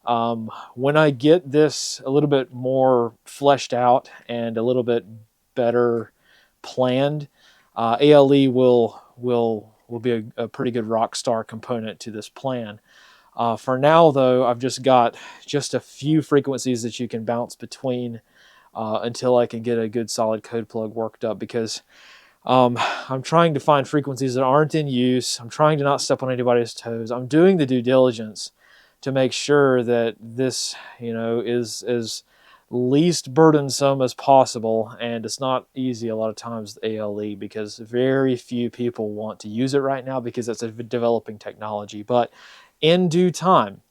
[SPEAKER 1] When I get this a little bit more fleshed out and a little bit better planned, ALE will be a pretty good rock star component to this plan. For now, though, I've just got a few frequencies that you can bounce between until I can get a good solid code plug worked up, because I'm trying to find frequencies that aren't in use. I'm trying to not step on anybody's toes. I'm doing the due diligence to make sure that this, is as least burdensome as possible. And it's not easy a lot of times, the ALE, because very few people want to use it right now because it's a developing technology. But in due time,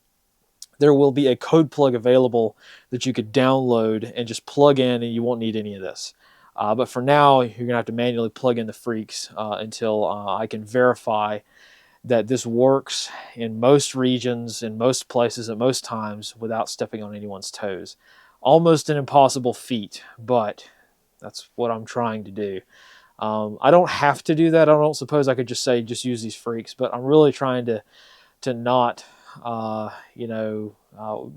[SPEAKER 1] there will be a code plug available that you could download and just plug in, and you won't need any of this. But for now, you're going to have to manually plug in the freaks until I can verify that this works in most regions, in most places, at most times, without stepping on anyone's toes. Almost an impossible feat, but that's what I'm trying to do. I don't have to do that. I don't suppose I could just say, just use these freaks, but I'm really trying to not,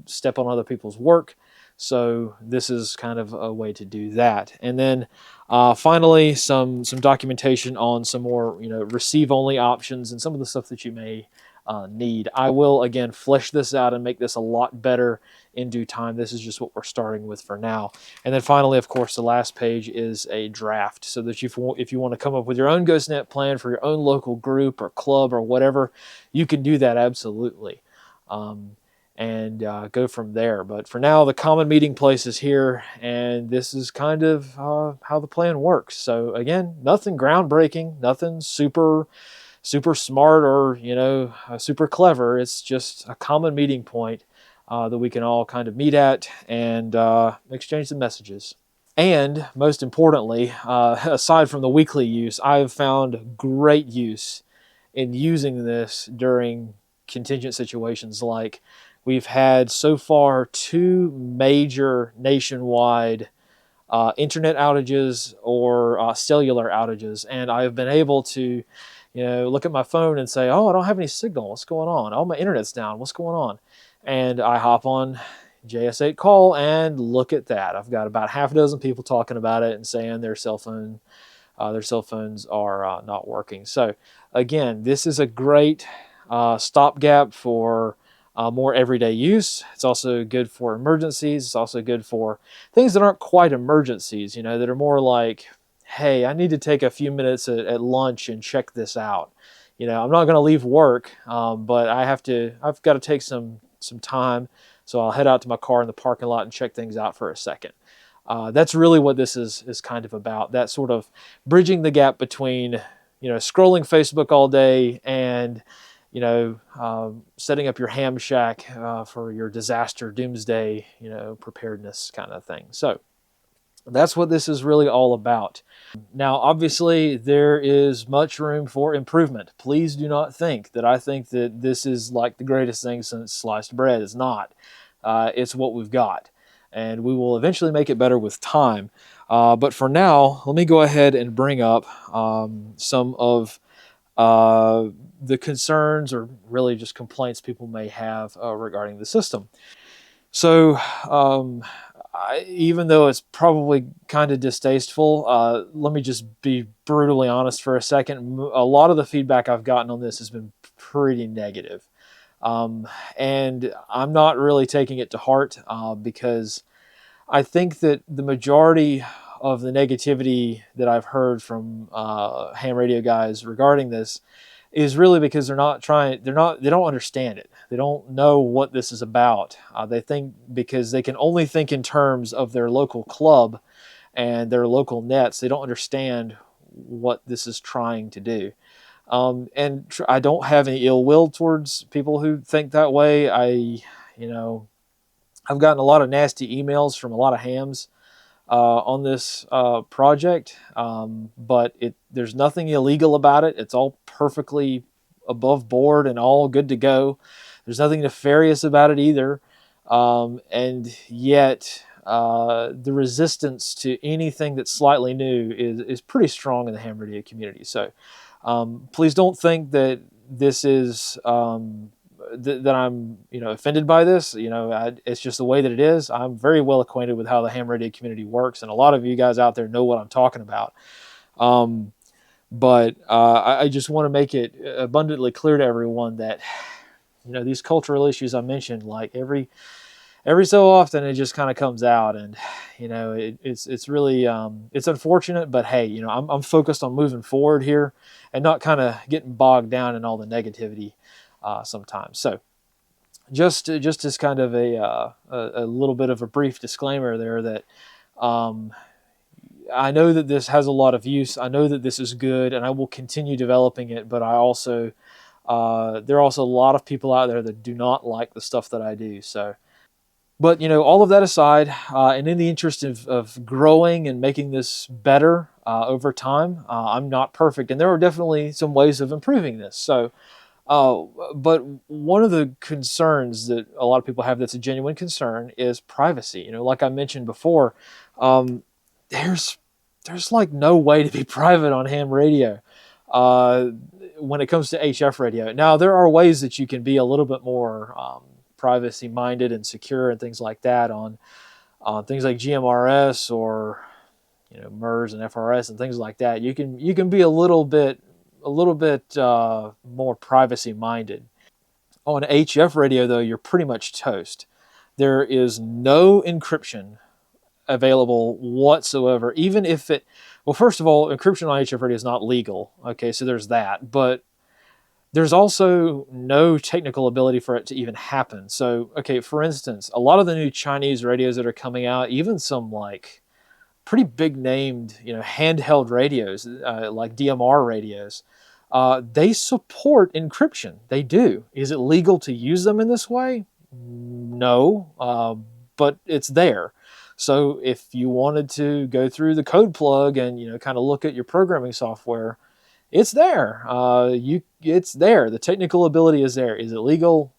[SPEAKER 1] step on other people's work. So this is kind of a way to do that. And then finally, some documentation on some more, receive-only options and some of the stuff that you may need. I will, again, flesh this out and make this a lot better in due time. This is just what we're starting with for now. And then finally, of course, the last page is a draft, so that if you want to come up with your own GhostNet plan for your own local group or club or whatever, you can do that absolutely. And go from there. But for now, the common meeting place is here, and this is kind of how the plan works. So again, nothing groundbreaking, nothing super smart or super clever. It's just a common meeting point that we can all kind of meet at and exchange the messages. And most importantly, aside from the weekly use, I've found great use in using this during contingent situations. Like, we've had so far 2 major nationwide internet outages or cellular outages, and I've been able to look at my phone and say, oh, I don't have any signal, what's going on? Oh, my internet's down, what's going on? And I hop on JS8 Call and look at that. I've got about half a dozen people talking about it and saying their cell phones are not working. So again, this is a great stopgap for more everyday use. It's also good for emergencies. It's also good for things that aren't quite emergencies, that are more like, hey, I need to take a few minutes at lunch and check this out. I'm not going to leave work, but I've got to take some time. So I'll head out to my car in the parking lot and check things out for a second. That's really what this is kind of about. That sort of bridging the gap between, scrolling Facebook all day and, setting up your ham shack for your disaster doomsday, preparedness kind of thing. So that's what this is really all about. Now, obviously, there is much room for improvement. Please do not think that I think that this is like the greatest thing since sliced bread. It's not. It's what we've got. And we will eventually make it better with time. But for now, let me go ahead and bring up some of the concerns, or really just complaints, people may have regarding the system. So even though it's probably kind of distasteful, let me just be brutally honest for a second. A lot of the feedback I've gotten on this has been pretty negative. And I'm not really taking it to heart because I think that the majority of the negativity that I've heard from ham radio guys regarding this is really because they don't understand it. They don't know what this is about. They think, because they can only think in terms of their local club and their local nets, they don't understand what this is trying to do. I don't have any ill will towards people who think that way. You know, I've gotten a lot of nasty emails from a lot of hams on this project, but there's nothing illegal about it. It's all perfectly above board and all good to go. There's nothing nefarious about it either, and yet the resistance to anything that's slightly new is pretty strong in the ham radio community. So please don't think that this is that I'm offended by this. It's just the way that it is. I'm very well acquainted with how the ham radio community works, and a lot of you guys out there know what I'm talking about. But I just want to make it abundantly clear to everyone that these cultural issues I mentioned, like every so often, it just kind of comes out, and it's really it's unfortunate, but hey, I'm focused on moving forward here and not kind of getting bogged down in all the negativity sometimes. So just as kind of a little bit of a brief disclaimer there, that I know that this has a lot of use. I know that this is good, and I will continue developing it. But I also there are also a lot of people out there that do not like the stuff that I do. So, but all of that aside, and in the interest of growing and making this better over time, I'm not perfect, and there are definitely some ways of improving this. So. But one of the concerns that a lot of people have, that's a genuine concern, is privacy. Like I mentioned before, um, there's like no way to be private on ham radio uh, when it comes to HF radio. Now, there are ways that you can be a little bit more privacy minded and secure and things like that on things like GMRS or MERS and FRS and things like that. You can be a little bit more privacy minded. On HF radio, though, you're pretty much toast. There is no encryption available whatsoever, even if it. Well, first of all, encryption on HF radio is not legal. Okay, so there's that, but there's also no technical ability for it to even happen. So, okay, for instance, a lot of the new Chinese radios that are coming out, even some like pretty big named, handheld radios like DMR radios, they support encryption. They do. Is it legal to use them in this way? No, but it's there. So if you wanted to go through the code plug and kind of look at your programming software, it's there. It's there. The technical ability is there. Is it legal?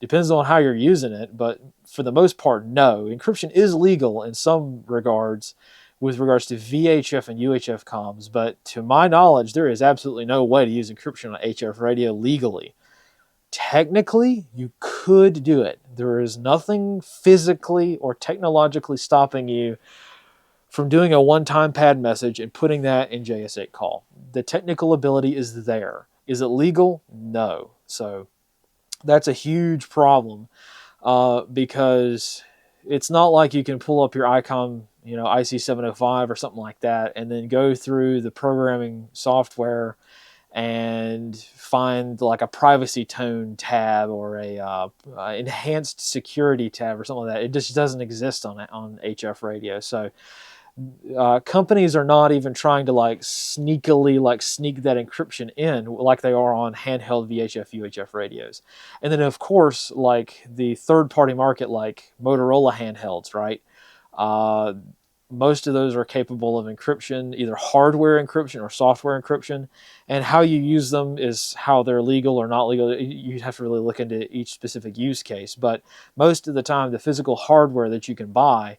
[SPEAKER 1] Depends on how you're using it, but for the most part, no. Encryption is legal in some regards with regards to VHF and UHF comms, but to my knowledge, there is absolutely no way to use encryption on HF radio legally. Technically, you could do it. There is nothing physically or technologically stopping you from doing a one-time pad message and putting that in JS8 call. The technical ability is there. Is it legal? No. So that's a huge problem because it's not like you can pull up your ICOM, IC705 or something like that, and then go through the programming software and find like a privacy tone tab or a enhanced security tab or something like that. It just doesn't exist on HF radio. So companies are not even trying to sneakily sneak that encryption in like they are on handheld VHF UHF radios. And then of course, like the third party market, like Motorola handhelds, right? Most of those are capable of encryption, either hardware encryption or software encryption. And how you use them is how they're legal or not legal. You have to really look into each specific use case. But most of the time, the physical hardware that you can buy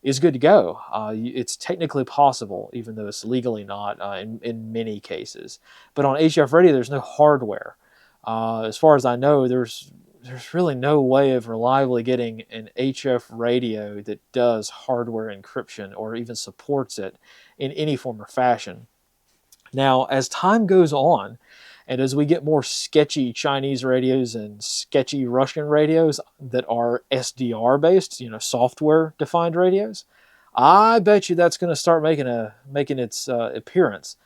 [SPEAKER 1] is good to go. It's technically possible, even though it's legally not in many cases. But on HF radio, there's no hardware. As far as I know, there's really no way of reliably getting an HF radio that does hardware encryption or even supports it in any form or fashion. Now, as time goes on, and as we get more sketchy Chinese radios and sketchy Russian radios that are SDR based, software defined radios, I bet you that's going to start making its appearance.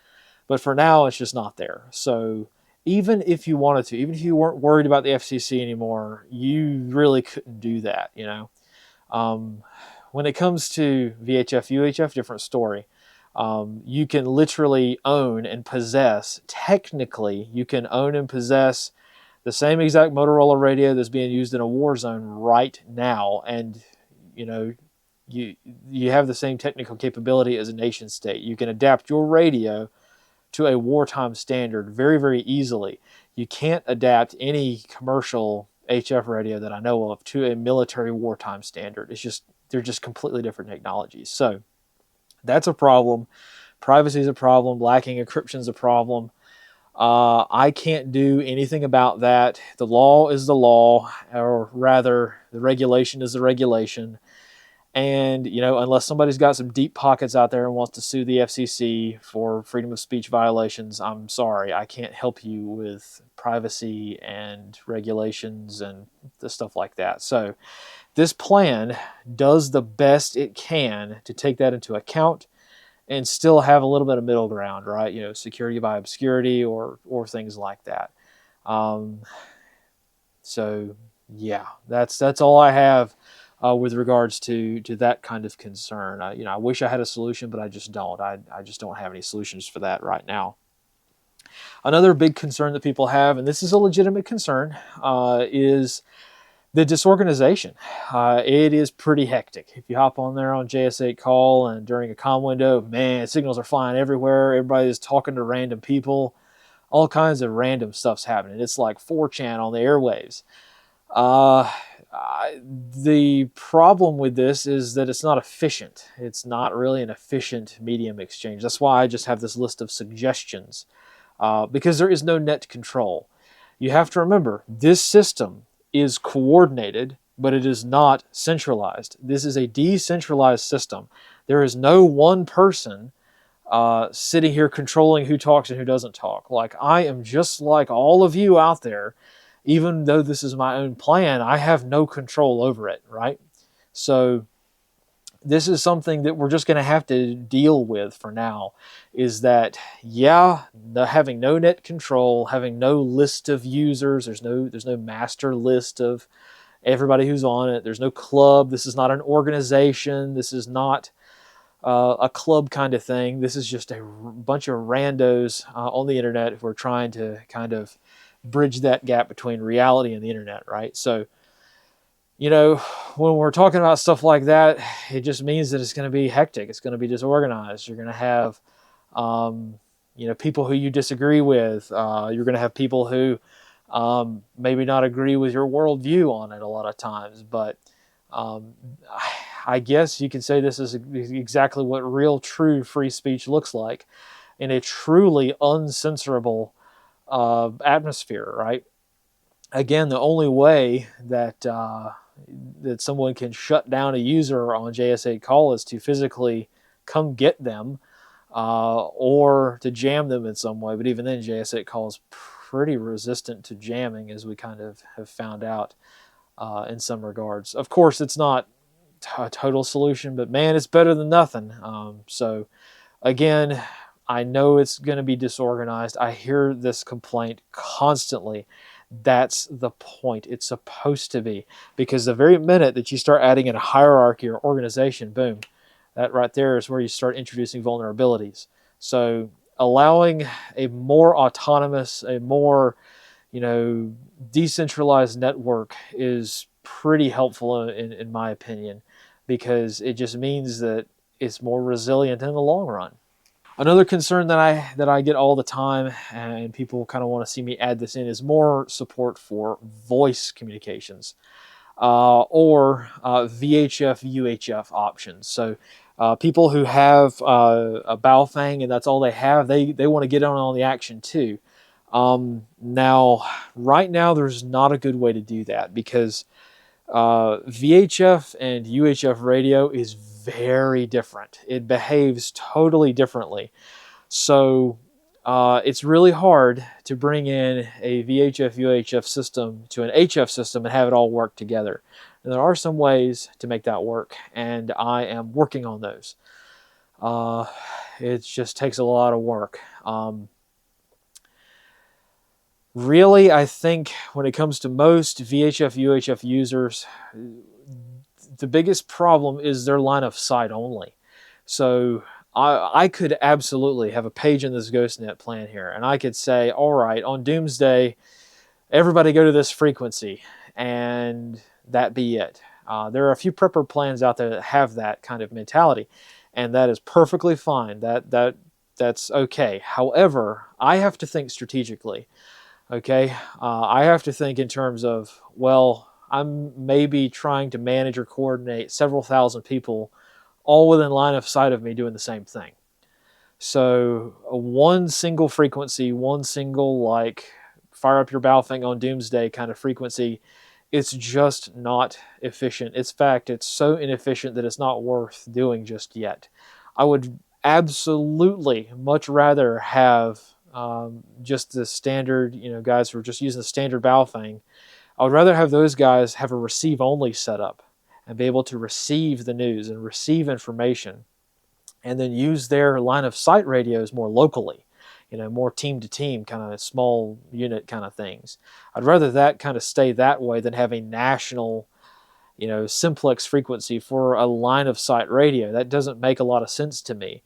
[SPEAKER 1] But for now, it's just not there. So even if you wanted to, even if you weren't worried about the FCC anymore, you really couldn't do that, you know. Um, when it comes to VHF, UHF, different story. You can literally own and possess, technically, you can own and possess the same exact Motorola radio that's being used in a war zone right now. And, you know, you, you have the same technical capability as a nation state. You can adapt your radio to a wartime standard very, very easily. You can't adapt any commercial HF radio that I know of to a military wartime standard. It's just, they're just completely different technologies. So that's a problem. Privacy is a problem. Lacking encryption is a problem. I can't do anything about that. The law is the law, or rather, the regulation is the regulation. And, you know, unless somebody's got some deep pockets out there and wants to sue the FCC for freedom of speech violations, I'm sorry, I can't help you with privacy and regulations and the stuff like that. So this plan does the best it can to take that into account and still have a little bit of middle ground, right? You know, security by obscurity or things like that. Um, so yeah, that's all I have with regards to that kind of concern. You know, I wish I had a solution, but I just don't. I just don't have any solutions for that right now. Another big concern that people have, and this is a legitimate concern, is the disorganization. It is pretty hectic. If you hop on there on JS8 call and during a comm window, man, signals are flying everywhere. Everybody's talking to random people. All kinds of random stuff's happening. It's like 4chan on the airwaves. Uh, the problem with this is that it's not efficient. It's not really an efficient medium exchange. That's why I just have this list of suggestions, because there is no net control. You have to remember, this system is coordinated, but it is not centralized. This is a decentralized system. There is no one person sitting here controlling who talks and who doesn't talk. Like, I am just like all of you out there. Even though this is my own plan, I have no control over it, right? So this is something that we're just going to have to deal with for now, is that, yeah, having no net control, having no list of users, there's no master list of everybody who's on it. There's no club. This is not an organization. This is not a club kind of thing. This is just a bunch of randos on the internet who are trying to kind of bridge that gap between reality and the internet, right? So, you know, when we're talking about stuff like that, it just means that it's going to be hectic. It's going to be disorganized. You're going to have, you know, people who you disagree with. You're going to have people who maybe not agree with your worldview on it a lot of times. But I guess you can say this is exactly what real, true free speech looks like in a truly uncensorable atmosphere, right? Again, the only way that that someone can shut down a user on JS8 call is to physically come get them or to jam them in some way. But even then, JS8 call is pretty resistant to jamming, as we kind of have found out in some regards. Of course, it's not a total solution, but man, it's better than nothing. So again, I know it's going to be disorganized. I hear this complaint constantly. That's the point. It's supposed to be, because the very minute that you start adding in a hierarchy or organization, boom, that right there is where you start introducing vulnerabilities. So allowing a more autonomous, a more, you know, decentralized network is pretty helpful in my opinion, because it just means that it's more resilient in the long run. Another concern that I get all the time, and people kind of want to see me add this in, is more support for voice communications or VHF, UHF options. So people who have a Baofeng and that's all they have, they want to get on the action too. Now, right now, there's not a good way to do that, because VHF and UHF radio is very different. It behaves totally differently. So it's really hard to bring in a VHF UHF system to an HF system and have it all work together. And there are some ways to make that work, and I am working on those. it just takes a lot of work. Really, I think when it comes to most VHF, UHF users, the biggest problem is their line of sight only. So I could absolutely have a page in this GhostNet plan here, and I could say, all right, on Doomsday, everybody go to this frequency, and that be it. There are a few prepper plans out there that have that kind of mentality, and that is perfectly fine. That's okay. However, I have to think strategically. Okay, I have to think in terms of, well, I'm maybe trying to manage or coordinate several thousand people all within line of sight of me doing the same thing. So one single frequency, one single like fire up your bow thing on Doomsday kind of frequency, it's just not efficient. In fact, it's so inefficient that it's not worth doing just yet. I would absolutely much rather have just the standard, guys who are just using the standard bow thing. I would rather have those guys have a receive only setup and be able to receive the news and receive information, and then use their line of sight radios more locally, more team to team kind of small unit kind of things. I'd rather that kind of stay that way than have a national, simplex frequency for a line of sight radio. That doesn't make a lot of sense to me.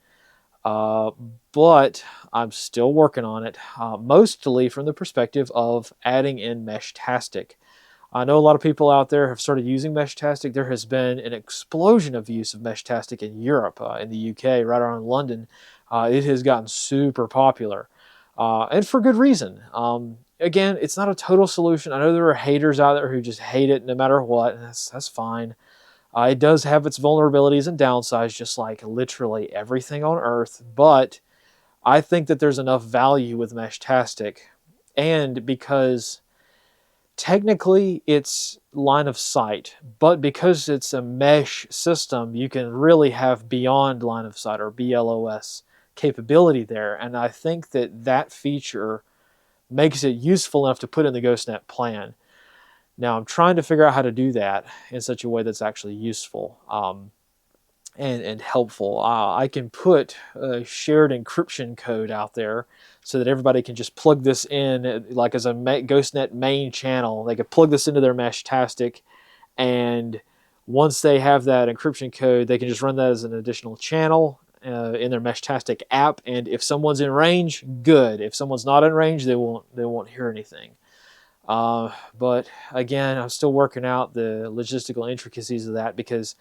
[SPEAKER 1] Uh, but I'm still working on it, mostly from the perspective of adding in Meshtastic. I know a lot of people out there have started using Meshtastic. There has been an explosion of use of Meshtastic in Europe, in the UK, right around London. It has gotten super popular, and for good reason. Again, it's not a total solution. I know there are haters out there who just hate it no matter what, and that's fine. It does have its vulnerabilities and downsides, just like literally everything on Earth, but I think that there's enough value with Meshtastic, and because technically it's line of sight, but because it's a mesh system, you can really have beyond line of sight or BLOS capability there. And I think that that feature makes it useful enough to put in the GhostNet plan. Now I'm trying to figure out how to do that in such a way that's actually useful. And helpful. I can put a shared encryption code out there so that everybody can just plug this in, like as a GhostNet main channel. They could plug this into their Meshtastic, and once they have that encryption code, they can just run that as an additional channel in their Meshtastic app. And if someone's in range, good. If someone's not in range, they won't hear anything. But again, I'm still working out the logistical intricacies of that because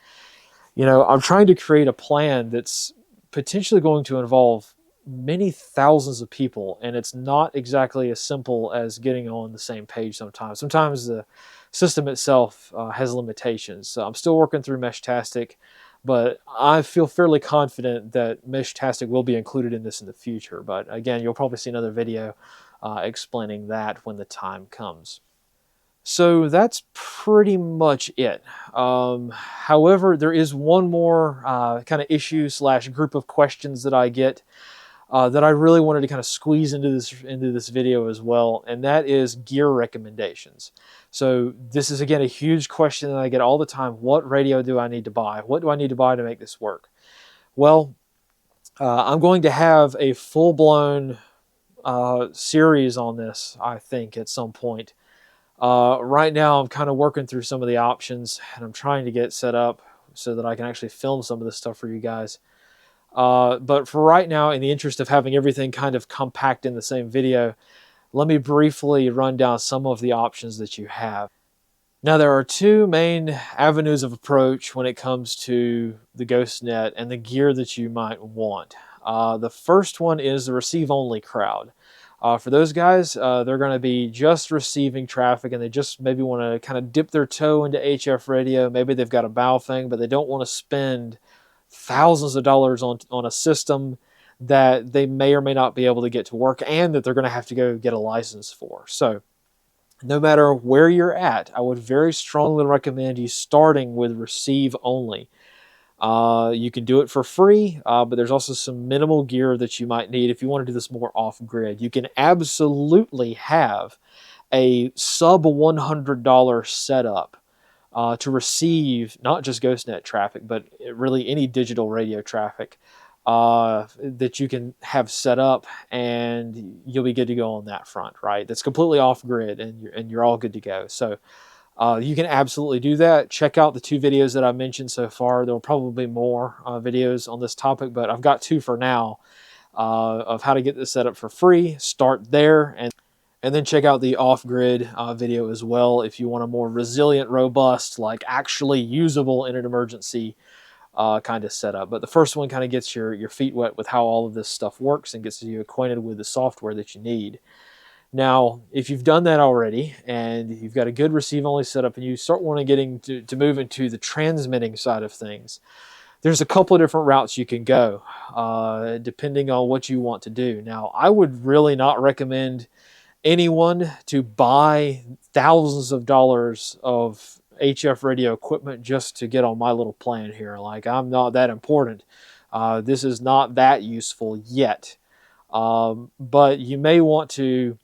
[SPEAKER 1] I'm trying to create a plan that's potentially going to involve many thousands of people, and it's not exactly as simple as getting on the same page sometimes. Sometimes the system itself has limitations. So I'm still working through Meshtastic, but I feel fairly confident that Meshtastic will be included in this in the future. But again, you'll probably see another video explaining that when the time comes. So that's pretty much it. However, there is one more kind of issue / group of questions that I get that I really wanted to kind of squeeze into this video as well, and that is gear recommendations. So this is again a huge question that I get all the time. What radio do I need to buy? What do I need to buy to make this work? Well, I'm going to have a full-blown series on this, I think, at some point. Right now, I'm kind of working through some of the options, and I'm trying to get set up so that I can actually film some of this stuff for you guys. But for right now, in the interest of having everything kind of compact in the same video, let me briefly run down some of the options that you have. Now, there are two main avenues of approach when it comes to the GhostNet and the gear that you might want. The first one is the receive-only crowd. For those guys, they're going to be just receiving traffic, and they just maybe want to kind of dip their toe into HF radio. Maybe they've got a bow thing, but they don't want to spend thousands of dollars on a system that they may or may not be able to get to work, and that they're going to have to go get a license for. So no matter where you're at, I would very strongly recommend you starting with receive only. You can do it for free, but there's also some minimal gear that you might need if you want to do this more off-grid. You can absolutely have a sub $100 setup to receive not just GhostNet traffic, but really any digital radio traffic that you can have set up, and you'll be good to go on that front, right? That's completely off grid, and you're all good to go. So you can absolutely do that. Check out the 2 videos that I mentioned so far. There will probably be more videos on this topic, but I've got 2 for now of how to get this set up for free. Start there, and then check out the off-grid video as well if you want a more resilient, robust, like actually usable in an emergency kind of setup. But the first one kind of gets your feet wet with how all of this stuff works and gets you acquainted with the software that you need. Now, if you've done that already and you've got a good receive-only setup and you start wanting to move into the transmitting side of things, there's a couple of different routes you can go depending on what you want to do. Now, I would really not recommend anyone to buy thousands of dollars of HF radio equipment just to get on my little plan here. Like, I'm not that important. This is not that useful yet. But you may want to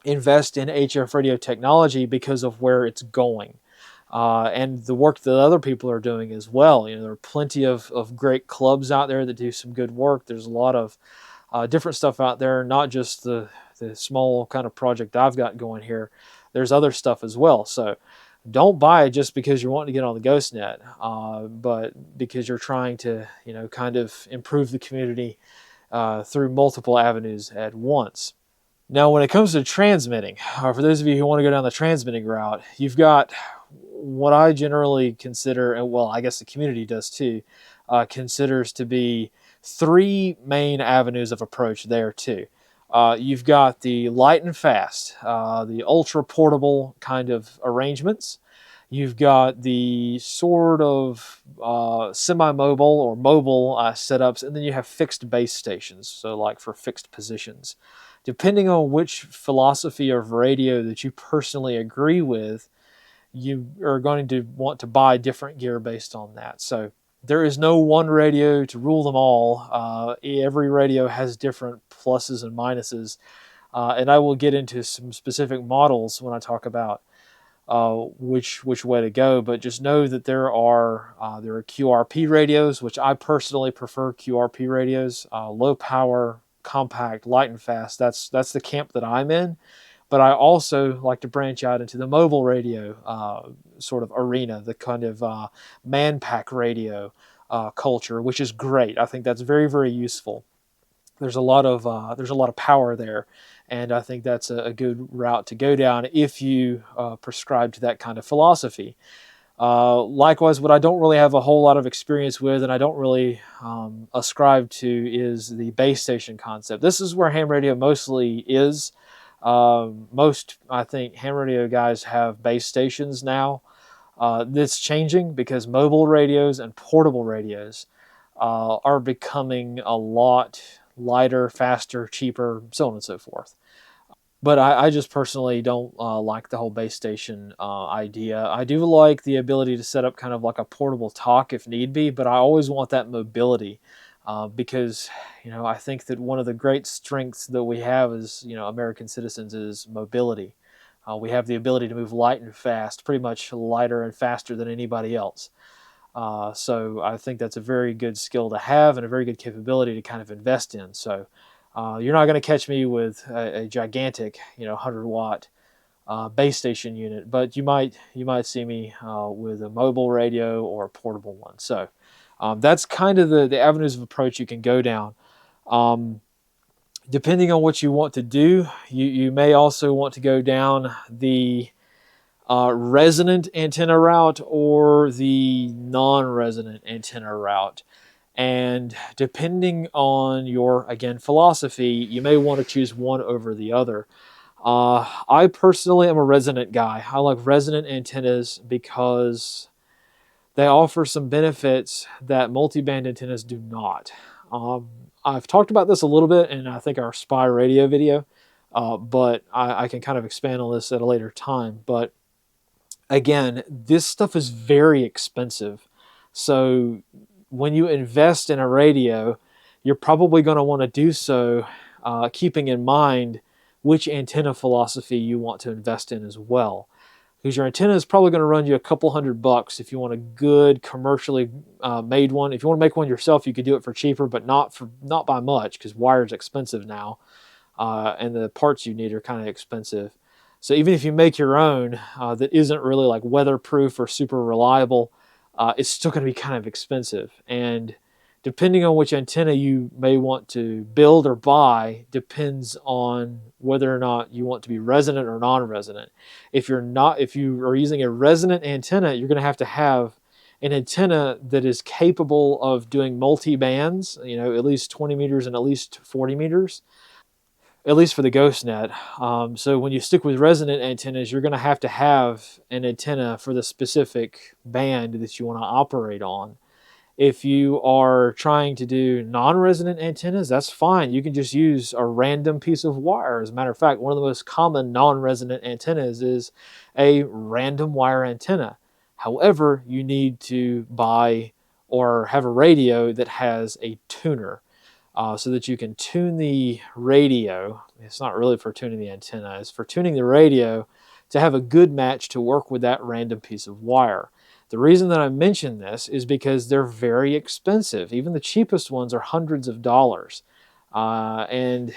[SPEAKER 1] invest in HF radio technology because of where it's going. And the work that other people are doing as well. You know, there are plenty of great clubs out there that do some good work. There's a lot of different stuff out there, not just the small kind of project I've got going here. There's other stuff as well. So don't buy it just because you're wanting to get on the GhostNet, but because you're trying to, you know, kind of improve the community through multiple avenues at once. Now, when it comes to transmitting, for those of you who want to go down the transmitting route, you've got what I generally consider, and well, I guess the community does too, considers to be 3 main avenues of approach there too. You've got the light and fast, the ultra portable kind of arrangements. You've got the sort of semi-mobile or mobile setups, and then you have fixed base stations, so like for fixed positions. Depending on which philosophy of radio that you personally agree with, you are going to want to buy different gear based on that. So there is no one radio to rule them all. Every radio has different pluses and minuses, and I will get into some specific models when I talk about which way to go. But just know that there are QRP radios, which I personally prefer QRP radios, low power, compact, light and fast. That's the camp that I'm in. But I also like to branch out into the mobile radio sort of arena, the kind of man pack radio culture, which is great. I think that's very, very useful. There's a lot of power there, and I think that's a good route to go down if you prescribe to that kind of philosophy. Likewise, what I don't really have a whole lot of experience with, and I don't really ascribe to, is the base station concept. This is where ham radio mostly is. Most, I think, ham radio guys have base stations now. That's changing because mobile radios and portable radios are becoming a lot lighter, faster, cheaper, so on and so forth. But I just personally don't like the whole base station idea. I do like the ability to set up kind of like a portable talk if need be, but I always want that mobility because, you know, I think that one of the great strengths that we have as, you know, American citizens is mobility. We have the ability to move light and fast, pretty much lighter and faster than anybody else. So I think that's a very good skill to have and a very good capability to kind of invest in. So you're not going to catch me with a gigantic, you know, 100-watt base station unit, but you might see me with a mobile radio or a portable one. So that's kind of the avenues of approach you can go down. Depending on what you want to do, you may also want to go down the resonant antenna route or the non-resonant antenna route. And depending on your, again, philosophy, you may want to choose one over the other. I personally am a resonant guy. I like resonant antennas because they offer some benefits that multiband antennas do not. I've talked about this a little bit in, I think, our spy radio video, but I can kind of expand on this at a later time. But again, this stuff is very expensive. So when you invest in a radio, you're probably going to want to do so keeping in mind which antenna philosophy you want to invest in as well. because your antenna is probably going to run you a couple $100 if you want a good commercially made one. If you want to make one yourself, you could do it for cheaper, but not by much, because wire is expensive now, and the parts you need are kind of expensive. So even if you make your own that isn't really like weatherproof or super reliable, it's still going to be kind of expensive. And depending on which antenna you may want to build or buy depends on whether or not you want to be resonant or non-resonant. If you are using a resonant antenna, you're going to have an antenna that is capable of doing multi-bands, at least 20 meters and at least 40 meters, at least for the GhostNet. So when you stick with resonant antennas, you're going to have an antenna for the specific band that you want to operate on. If you are trying to do non-resonant antennas, that's fine. You can just use a random piece of wire. As a matter of fact, one of the most common non-resonant antennas is a random wire antenna. However, you need to buy or have a radio that has a tuner, so that you can tune the radio. It's not really for tuning the antenna, it's for tuning the radio to have a good match to work with that random piece of wire. The reason that I mention this is because they're very expensive. Even the cheapest ones are hundreds of dollars. And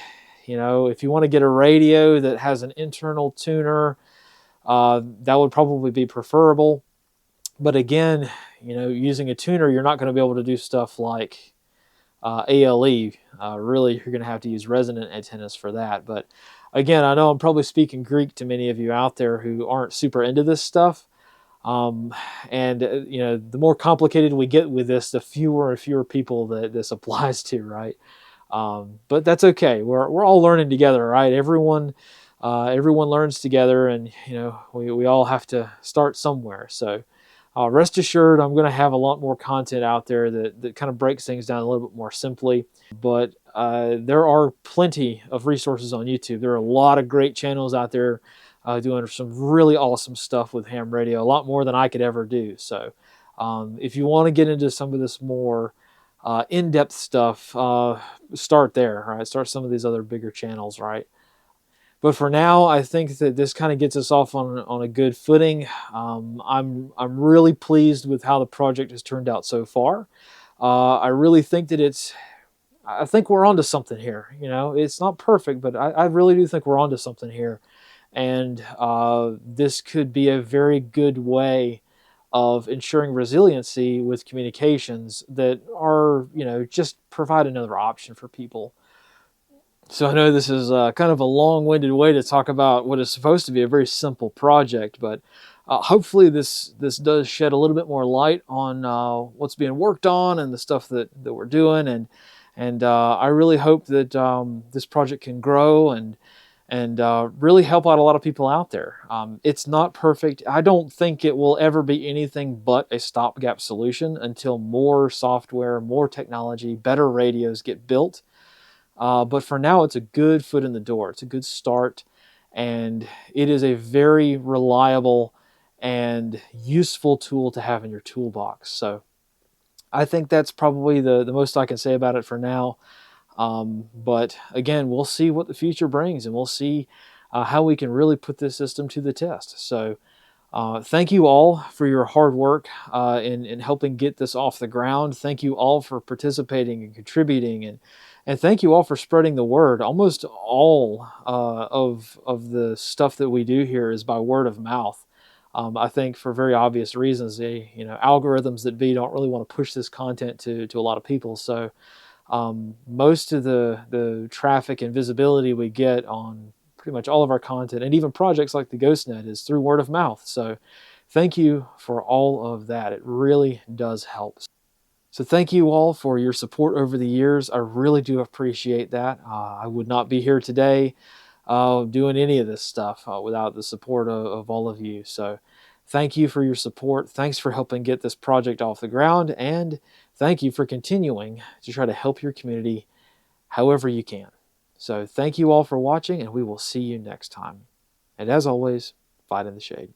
[SPEAKER 1] if you want to get a radio that has an internal tuner, that would probably be preferable. But again, using a tuner, you're not going to be able to do stuff like ALE. Really, you're going to have to use resonant antennas for that. But again, I know I'm probably speaking Greek to many of you out there who aren't super into this stuff. And the more complicated we get with this, the fewer and fewer people that this applies to, right? But that's okay. We're all learning together, right? Everyone learns together, and we all have to start somewhere. So rest assured, I'm going to have a lot more content out there that kind of breaks things down a little bit more simply. But there are plenty of resources on YouTube. There are a lot of great channels out there doing some really awesome stuff with ham radio, a lot more than I could ever do. So if you want to get into some of this more in-depth stuff, start there, right? Start some of these other bigger channels, right? But for now, I think that this kind of gets us off on a good footing. I'm really pleased with how the project has turned out so far. I really think that I think we're onto something here. It's not perfect, but I really do think we're onto something here. And this could be a very good way of ensuring resiliency with communications that are, just provide another option for people. So I know this is kind of a long-winded way to talk about what is supposed to be a very simple project, but hopefully this does shed a little bit more light on what's being worked on and the stuff that we're doing, and I really hope that this project can grow and really help out a lot of people out there. It's not perfect. I don't think it will ever be anything but a stopgap solution until more software, more technology, better radios get built. But for now, it's a good foot in the door. It's a good start, and it is a very reliable and useful tool to have in your toolbox. So I think that's probably the most I can say about it for now. But again, we'll see what the future brings, and we'll see how we can really put this system to the test. So thank you all for your hard work in helping get this off the ground. Thank you all for participating and contributing, and thank you all for spreading the word. Almost all of the stuff that we do here is by word of mouth. I think for very obvious reasons. Algorithms that don't really want to push this content to a lot of people. So most of the traffic and visibility we get on pretty much all of our content, and even projects like the GhostNet, is through word of mouth. So thank you for all of that. It really does help. So thank you all for your support over the years. I really do appreciate that. I would not be here today doing any of this stuff without the support of all of you. So thank you for your support. Thanks for helping get this project off the ground, and thank you for continuing to try to help your community however you can. So thank you all for watching, and we will see you next time. And as always, fight in the shade.